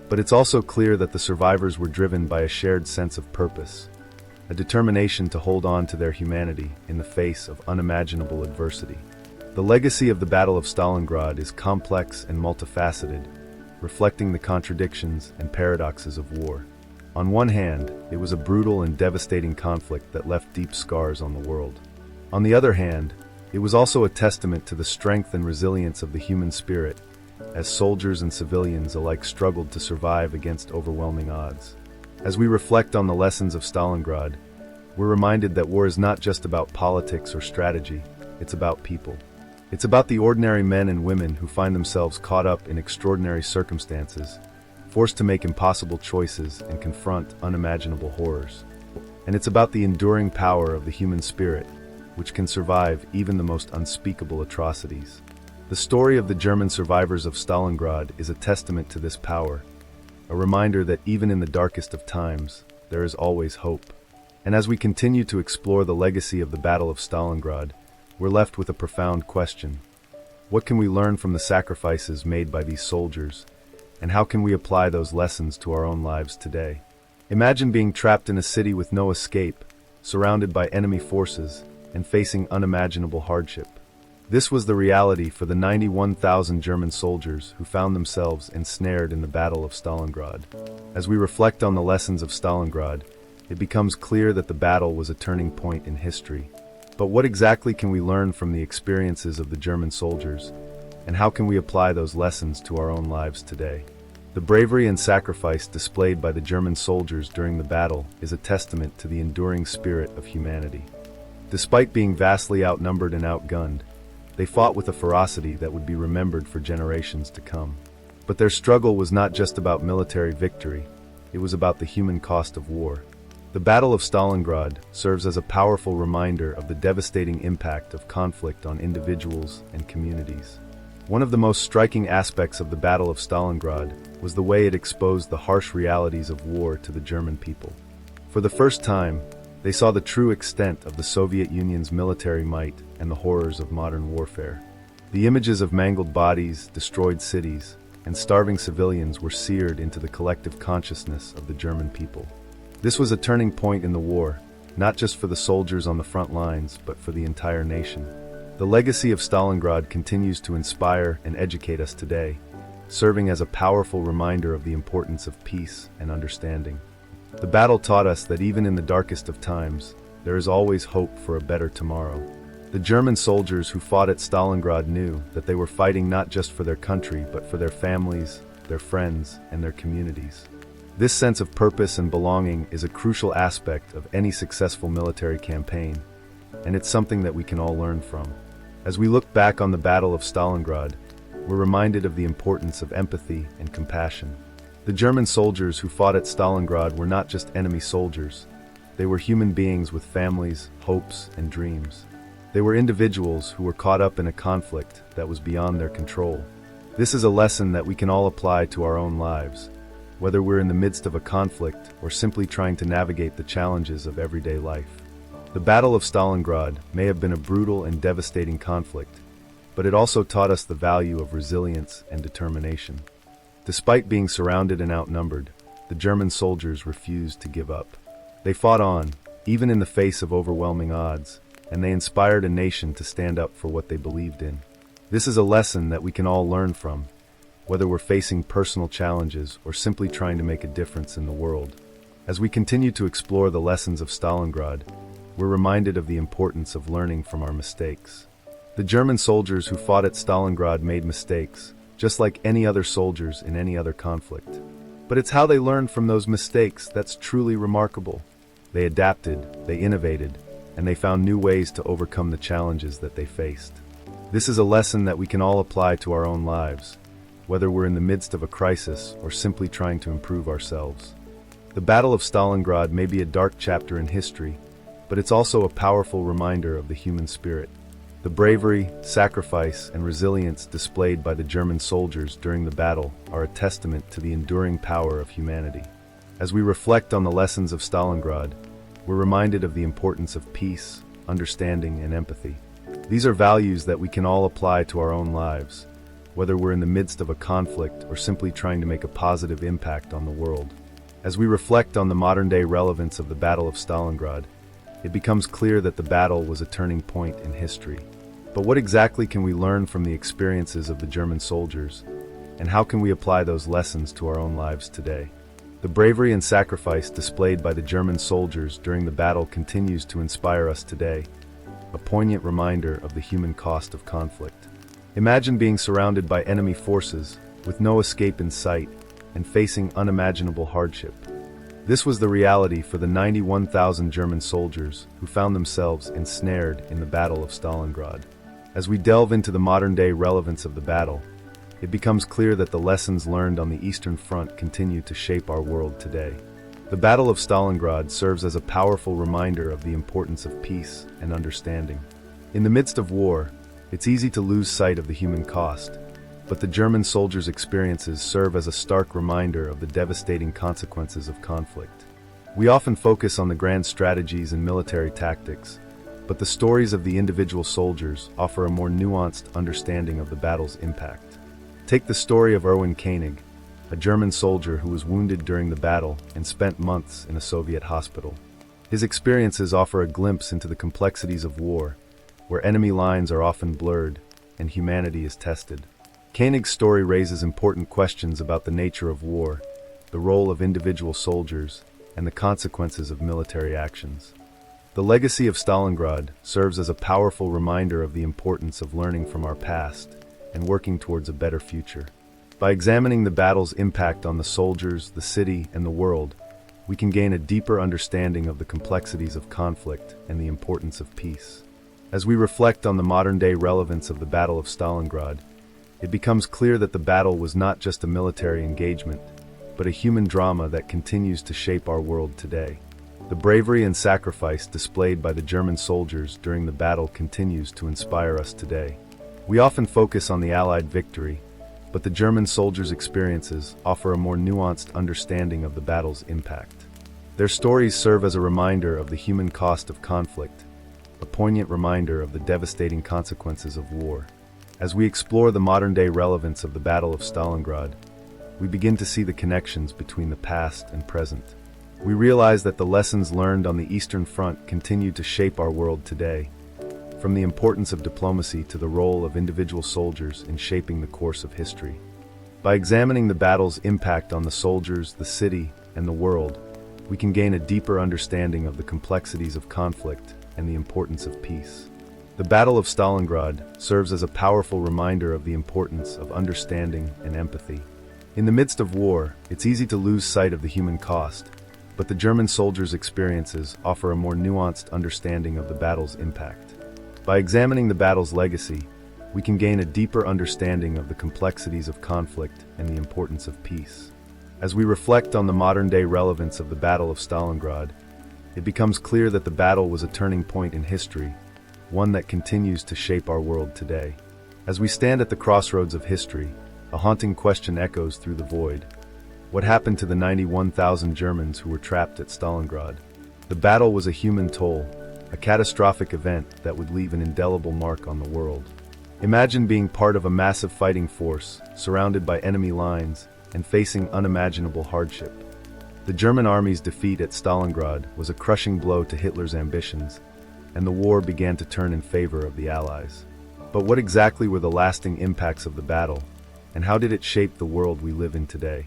Speaker 1: But it's also clear that the survivors were driven by a shared sense of purpose, a determination to hold on to their humanity in the face of unimaginable adversity. The legacy of the Battle of Stalingrad is complex and multifaceted, reflecting the contradictions and paradoxes of war. On one hand, it was a brutal and devastating conflict that left deep scars on the world. On the other hand, it was also a testament to the strength and resilience of the human spirit, as soldiers and civilians alike struggled to survive against overwhelming odds. As we reflect on the lessons of Stalingrad, we're reminded that war is not just about politics or strategy, it's about people. It's about the ordinary men and women who find themselves caught up in extraordinary circumstances, forced to make impossible choices and confront unimaginable horrors. And it's about the enduring power of the human spirit, which can survive even the most unspeakable atrocities. The story of the German survivors of Stalingrad is a testament to this power, a reminder that even in the darkest of times, there is always hope. And as we continue to explore the legacy of the Battle of Stalingrad, we're left with a profound question. What can we learn from the sacrifices made by these soldiers, and how can we apply those lessons to our own lives today? Imagine being trapped in a city with no escape, surrounded by enemy forces, and facing unimaginable hardship. This was the reality for the 91,000 German soldiers who found themselves ensnared in the Battle of Stalingrad. As we reflect on the lessons of Stalingrad, it becomes clear that the battle was a turning point in history. But what exactly can we learn from the experiences of the German soldiers, and how can we apply those lessons to our own lives today? The bravery and sacrifice displayed by the German soldiers during the battle is a testament to the enduring spirit of humanity. Despite being vastly outnumbered and outgunned, they fought with a ferocity that would be remembered for generations to come. But their struggle was not just about military victory, it was about the human cost of war. The Battle of Stalingrad serves as a powerful reminder of the devastating impact of conflict on individuals and communities. One of the most striking aspects of the Battle of Stalingrad was the way it exposed the harsh realities of war to the German people. For the first time, they saw the true extent of the Soviet Union's military might and the horrors of modern warfare. The images of mangled bodies, destroyed cities, and starving civilians were seared into the collective consciousness of the German people. This was a turning point in the war, not just for the soldiers on the front lines, but for the entire nation. The legacy of Stalingrad continues to inspire and educate us today, serving as a powerful reminder of the importance of peace and understanding. The battle taught us that even in the darkest of times, there is always hope for a better tomorrow. The German soldiers who fought at Stalingrad knew that they were fighting not just for their country, but for their families, their friends, and their communities. This sense of purpose and belonging is a crucial aspect of any successful military campaign, and it's something that we can all learn from. As we look back on the Battle of Stalingrad, we're reminded of the importance of empathy and compassion. The German soldiers who fought at Stalingrad were not just enemy soldiers. They were human beings with families, hopes, and dreams. They were individuals who were caught up in a conflict that was beyond their control. This is a lesson that we can all apply to our own lives, whether we're in the midst of a conflict or simply trying to navigate the challenges of everyday life. The Battle of Stalingrad may have been a brutal and devastating conflict, but it also taught us the value of resilience and determination. Despite being surrounded and outnumbered, the German soldiers refused to give up. They fought on, even in the face of overwhelming odds, and they inspired a nation to stand up for what they believed in. This is a lesson that we can all learn from, whether we're facing personal challenges or simply trying to make a difference in the world. As we continue to explore the lessons of Stalingrad, we're reminded of the importance of learning from our mistakes. The German soldiers who fought at Stalingrad made mistakes, just like any other soldiers in any other conflict. But it's how they learned from those mistakes that's truly remarkable. They adapted, they innovated, and they found new ways to overcome the challenges that they faced. This is a lesson that we can all apply to our own lives, whether we're in the midst of a crisis or simply trying to improve ourselves. The Battle of Stalingrad may be a dark chapter in history, but it's also a powerful reminder of the human spirit. The bravery, sacrifice, and resilience displayed by the German soldiers during the battle are a testament to the enduring power of humanity. As we reflect on the lessons of Stalingrad, we're reminded of the importance of peace, understanding, and empathy. These are values that we can all apply to our own lives, whether we're in the midst of a conflict or simply trying to make a positive impact on the world. As we reflect on the modern-day relevance of the Battle of Stalingrad, it becomes clear that the battle was a turning point in history. But what exactly can we learn from the experiences of the German soldiers, and how can we apply those lessons to our own lives today? The bravery and sacrifice displayed by the German soldiers during the battle continues to inspire us today, a poignant reminder of the human cost of conflict. Imagine being surrounded by enemy forces, with no escape in sight, and facing unimaginable hardship. This was the reality for the 91,000 German soldiers who found themselves ensnared in the Battle of Stalingrad. As we delve into the modern-day relevance of the battle, it becomes clear that the lessons learned on the Eastern Front continue to shape our world today. The Battle of Stalingrad serves as a powerful reminder of the importance of peace and understanding. In the midst of war, it's easy to lose sight of the human cost, but the German soldiers' experiences serve as a stark reminder of the devastating consequences of conflict. We often focus on the grand strategies and military tactics, but the stories of the individual soldiers offer a more nuanced understanding of the battle's impact. Take the story of Erwin Koenig, a German soldier who was wounded during the battle and spent months in a Soviet hospital. His experiences offer a glimpse into the complexities of war, where enemy lines are often blurred and humanity is tested. Koenig's story raises important questions about the nature of war, the role of individual soldiers, and the consequences of military actions. The legacy of Stalingrad serves as a powerful reminder of the importance of learning from our past and working towards a better future. By examining the battle's impact on the soldiers, the city, and the world, we can gain a deeper understanding of the complexities of conflict and the importance of peace. As we reflect on the modern-day relevance of the Battle of Stalingrad, it becomes clear that the battle was not just a military engagement, but a human drama that continues to shape our world today. The bravery and sacrifice displayed by the German soldiers during the battle continues to inspire us today. We often focus on the Allied victory, but the German soldiers' experiences offer a more nuanced understanding of the battle's impact. Their stories serve as a reminder of the human cost of conflict, a poignant reminder of the devastating consequences of war. As we explore the modern-day relevance of the Battle of Stalingrad, we begin to see the connections between the past and present. We realize that the lessons learned on the Eastern Front continue to shape our world today, from the importance of diplomacy to the role of individual soldiers in shaping the course of history. By examining the battle's impact on the soldiers, the city, and the world, we can gain a deeper understanding of the complexities of conflict and the importance of peace. The Battle of Stalingrad serves as a powerful reminder of the importance of understanding and empathy. In the midst of war, it's easy to lose sight of the human cost, but the German soldiers' experiences offer a more nuanced understanding of the battle's impact. By examining the battle's legacy, we can gain a deeper understanding of the complexities of conflict and the importance of peace. As we reflect on the modern-day relevance of the Battle of Stalingrad, it becomes clear that the battle was a turning point in history, one that continues to shape our world today. As we stand at the crossroads of history, a haunting question echoes through the void. What happened to the 91,000 Germans who were trapped at Stalingrad? The battle was a human toll, a catastrophic event that would leave an indelible mark on the world. Imagine being part of a massive fighting force, surrounded by enemy lines, and facing unimaginable hardship. The German army's defeat at Stalingrad was a crushing blow to Hitler's ambitions, and the war began to turn in favor of the Allies. But what exactly were the lasting impacts of the battle, and how did it shape the world we live in today?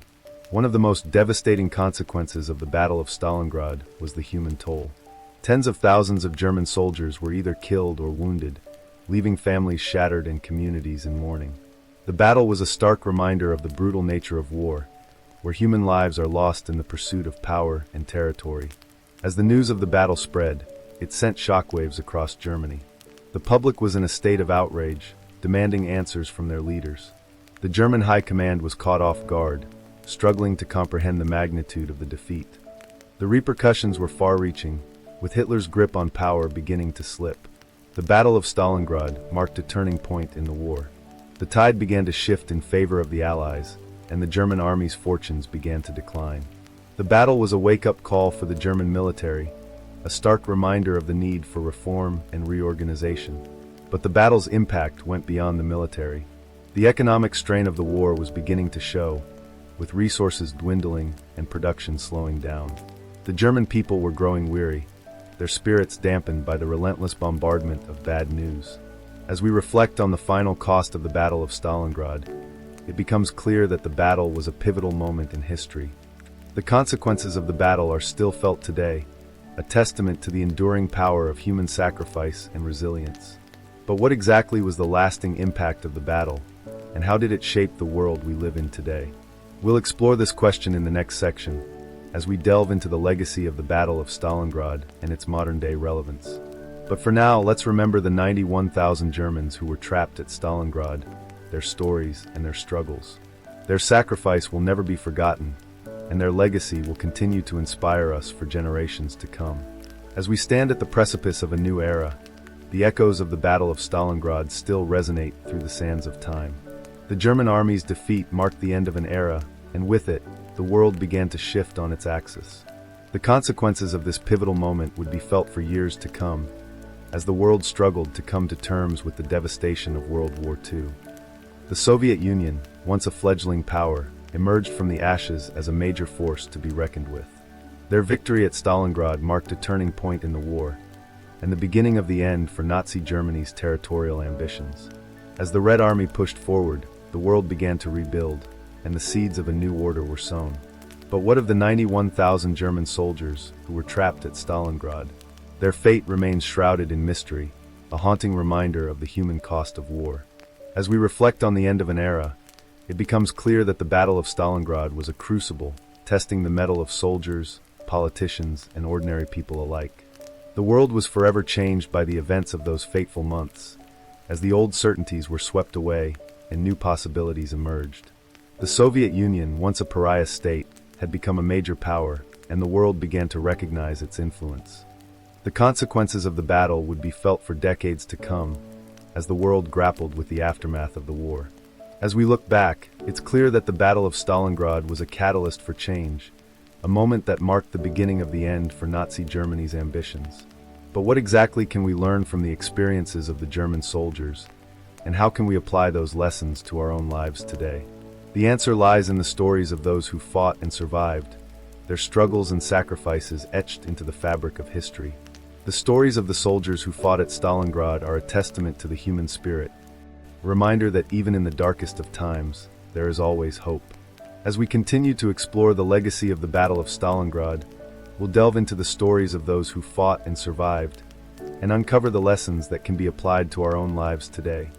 Speaker 1: One of the most devastating consequences of the Battle of Stalingrad was the human toll. Tens of thousands of German soldiers were either killed or wounded, leaving families shattered and communities in mourning. The battle was a stark reminder of the brutal nature of war, where human lives are lost in the pursuit of power and territory. As the news of the battle spread, it sent shockwaves across Germany. The public was in a state of outrage, demanding answers from their leaders. The German High Command was caught off guard, struggling to comprehend the magnitude of the defeat. The repercussions were far-reaching, with Hitler's grip on power beginning to slip. The Battle of Stalingrad marked a turning point in the war. The tide began to shift in favor of the Allies, and the German army's fortunes began to decline. The battle was a wake-up call for the German military, a stark reminder of the need for reform and reorganization. But the battle's impact went beyond the military. The economic strain of the war was beginning to show, with resources dwindling and production slowing down. The German people were growing weary, their spirits dampened by the relentless bombardment of bad news. As we reflect on the final cost of the Battle of Stalingrad, it becomes clear that the battle was a pivotal moment in history. The consequences of the battle are still felt today, a testament to the enduring power of human sacrifice and resilience. But what exactly was the lasting impact of the battle, and how did it shape the world we live in today? We'll explore this question in the next section, as we delve into the legacy of the Battle of Stalingrad and its modern-day relevance. But for now, let's remember the 91,000 Germans who were trapped at Stalingrad, their stories and their struggles. Their sacrifice will never be forgotten, and their legacy will continue to inspire us for generations to come. As we stand at the precipice of a new era, the echoes of the Battle of Stalingrad still resonate through the sands of time. The German army's defeat marked the end of an era, and with it, the world began to shift on its axis. The consequences of this pivotal moment would be felt for years to come, as the world struggled to come to terms with the devastation of World War II. The Soviet Union, once a fledgling power, emerged from the ashes as a major force to be reckoned with. Their victory at Stalingrad marked a turning point in the war, and the beginning of the end for Nazi Germany's territorial ambitions. As the Red Army pushed forward, the world began to rebuild, and the seeds of a new order were sown. But what of the 91,000 German soldiers who were trapped at Stalingrad? Their fate remains shrouded in mystery, a haunting reminder of the human cost of war. As we reflect on the end of an era, it becomes clear that the Battle of Stalingrad was a crucible, testing the mettle of soldiers, politicians, and ordinary people alike. The world was forever changed by the events of those fateful months, as the old certainties were swept away and new possibilities emerged. The Soviet Union, once a pariah state, had become a major power, and the world began to recognize its influence. The consequences of the battle would be felt for decades to come, as the world grappled with the aftermath of the war. As we look back, it's clear that the Battle of Stalingrad was a catalyst for change, a moment that marked the beginning of the end for Nazi Germany's ambitions. But what exactly can we learn from the experiences of the German soldiers, and how can we apply those lessons to our own lives today? The answer lies in the stories of those who fought and survived, their struggles and sacrifices etched into the fabric of history. The stories of the soldiers who fought at Stalingrad are a testament to the human spirit, a reminder that even in the darkest of times, there is always hope. As we continue to explore the legacy of the Battle of Stalingrad, we'll delve into the stories of those who fought and survived, and uncover the lessons that can be applied to our own lives today.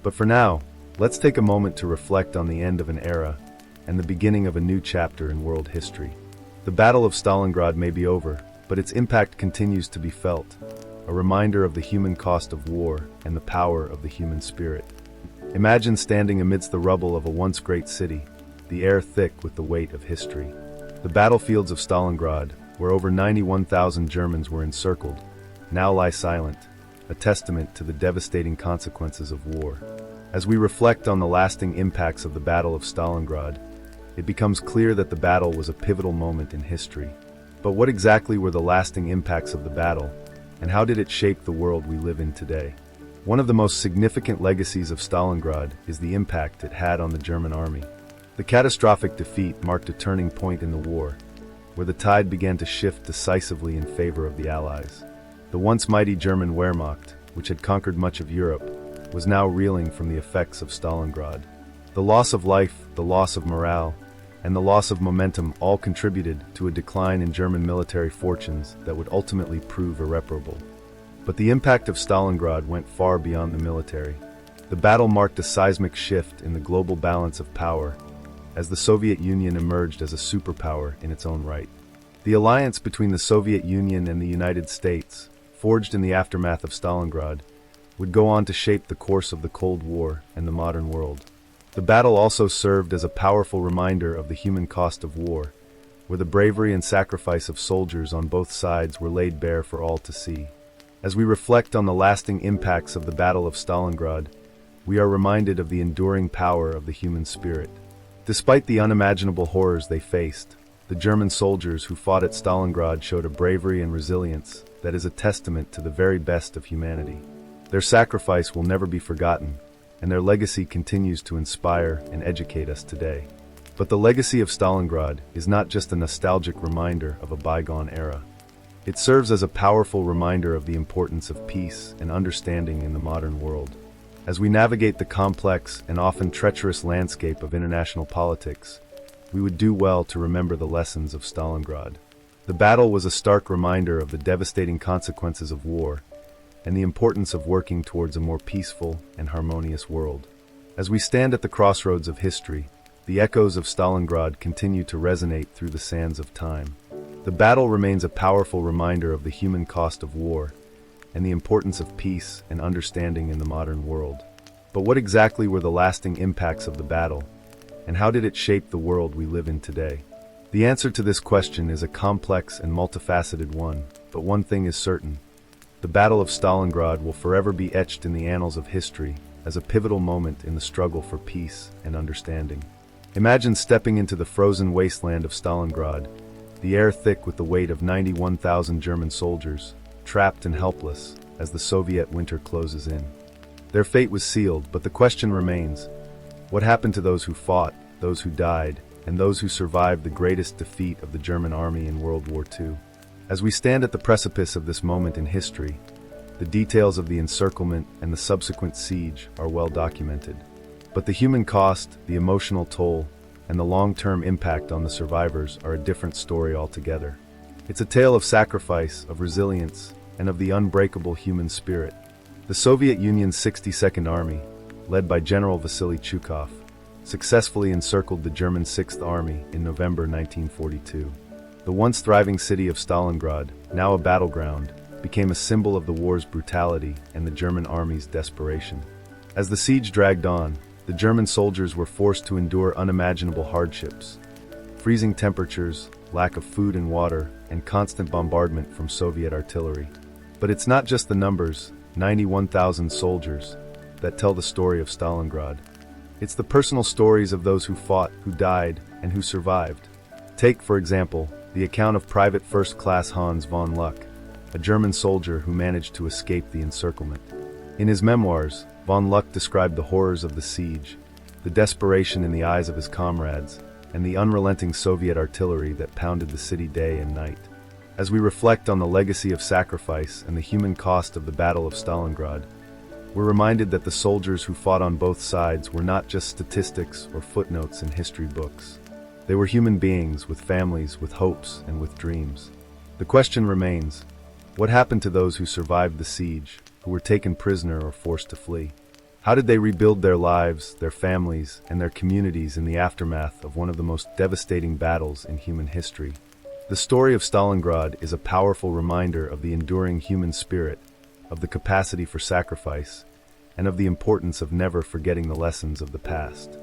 Speaker 1: But for now, let's take a moment to reflect on the end of an era and the beginning of a new chapter in world history. The Battle of Stalingrad may be over, but its impact continues to be felt, a reminder of the human cost of war and the power of the human spirit. Imagine standing amidst the rubble of a once great city, the air thick with the weight of history. The battlefields of Stalingrad, where over 91,000 Germans were encircled, now lie silent, a testament to the devastating consequences of war. As we reflect on the lasting impacts of the Battle of Stalingrad, it becomes clear that the battle was a pivotal moment in history. But what exactly were the lasting impacts of the battle, and how did it shape the world we live in today? One of the most significant legacies of Stalingrad is the impact it had on the German army. The catastrophic defeat marked a turning point in the war, where the tide began to shift decisively in favor of the Allies. The once mighty German Wehrmacht, which had conquered much of Europe, was now reeling from the effects of Stalingrad. The loss of life, the loss of morale, and the loss of momentum all contributed to a decline in German military fortunes that would ultimately prove irreparable. But the impact of Stalingrad went far beyond the military. The battle marked a seismic shift in the global balance of power, as the Soviet Union emerged as a superpower in its own right. The alliance between the Soviet Union and the United States, forged in the aftermath of Stalingrad, would go on to shape the course of the Cold War and the modern world. The battle also served as a powerful reminder of the human cost of war, where the bravery and sacrifice of soldiers on both sides were laid bare for all to see. As we reflect on the lasting impacts of the Battle of Stalingrad, we are reminded of the enduring power of the human spirit. Despite the unimaginable horrors they faced, the German soldiers who fought at Stalingrad showed a bravery and resilience that is a testament to the very best of humanity. Their sacrifice will never be forgotten, and their legacy continues to inspire and educate us today. But the legacy of Stalingrad is not just a nostalgic reminder of a bygone era. It serves as a powerful reminder of the importance of peace and understanding in the modern world. As we navigate the complex and often treacherous landscape of international politics, we would do well to remember the lessons of Stalingrad. The battle was a stark reminder of the devastating consequences of war and the importance of working towards a more peaceful and harmonious world. As we stand at the crossroads of history, the echoes of Stalingrad continue to resonate through the sands of time. The battle remains a powerful reminder of the human cost of war and the importance of peace and understanding in the modern world. But what exactly were the lasting impacts of the battle, and how did it shape the world we live in today? The answer to this question is a complex and multifaceted one, but one thing is certain. The Battle of Stalingrad will forever be etched in the annals of history as a pivotal moment in the struggle for peace and understanding. Imagine stepping into the frozen wasteland of Stalingrad, the air thick with the weight of 91,000 German soldiers, trapped and helpless as the Soviet winter closes in. Their fate was sealed, but the question remains: what happened to those who fought, those who died, and those who survived the greatest defeat of the German army in World War II? As we stand at the precipice of this moment in history, the details of the encirclement and the subsequent siege are well documented. But the human cost, the emotional toll, and the long-term impact on the survivors are a different story altogether. It's a tale of sacrifice, of resilience, and of the unbreakable human spirit. The Soviet Union's 62nd Army, led by General Vasily Chukov, successfully encircled the German 6th Army in November 1942. The once thriving city of Stalingrad, now a battleground, became a symbol of the war's brutality and the German army's desperation. As the siege dragged on, the German soldiers were forced to endure unimaginable hardships: freezing temperatures, lack of food and water, and constant bombardment from Soviet artillery. But it's not just the numbers, 91,000 soldiers, that tell the story of Stalingrad. It's the personal stories of those who fought, who died, and who survived. Take, for example, the account of Private First Class Hans von Luck, a German soldier who managed to escape the encirclement. In his memoirs, von Luck described the horrors of the siege, the desperation in the eyes of his comrades, and the unrelenting Soviet artillery that pounded the city day and night. As we reflect on the legacy of sacrifice and the human cost of the Battle of Stalingrad, we're reminded that the soldiers who fought on both sides were not just statistics or footnotes in history books. They were human beings with families, with hopes, and with dreams. The question remains: what happened to those who survived the siege, who were taken prisoner or forced to flee? How did they rebuild their lives, their families, and their communities in the aftermath of one of the most devastating battles in human history? The story of Stalingrad is a powerful reminder of the enduring human spirit, of the capacity for sacrifice, and of the importance of never forgetting the lessons of the past.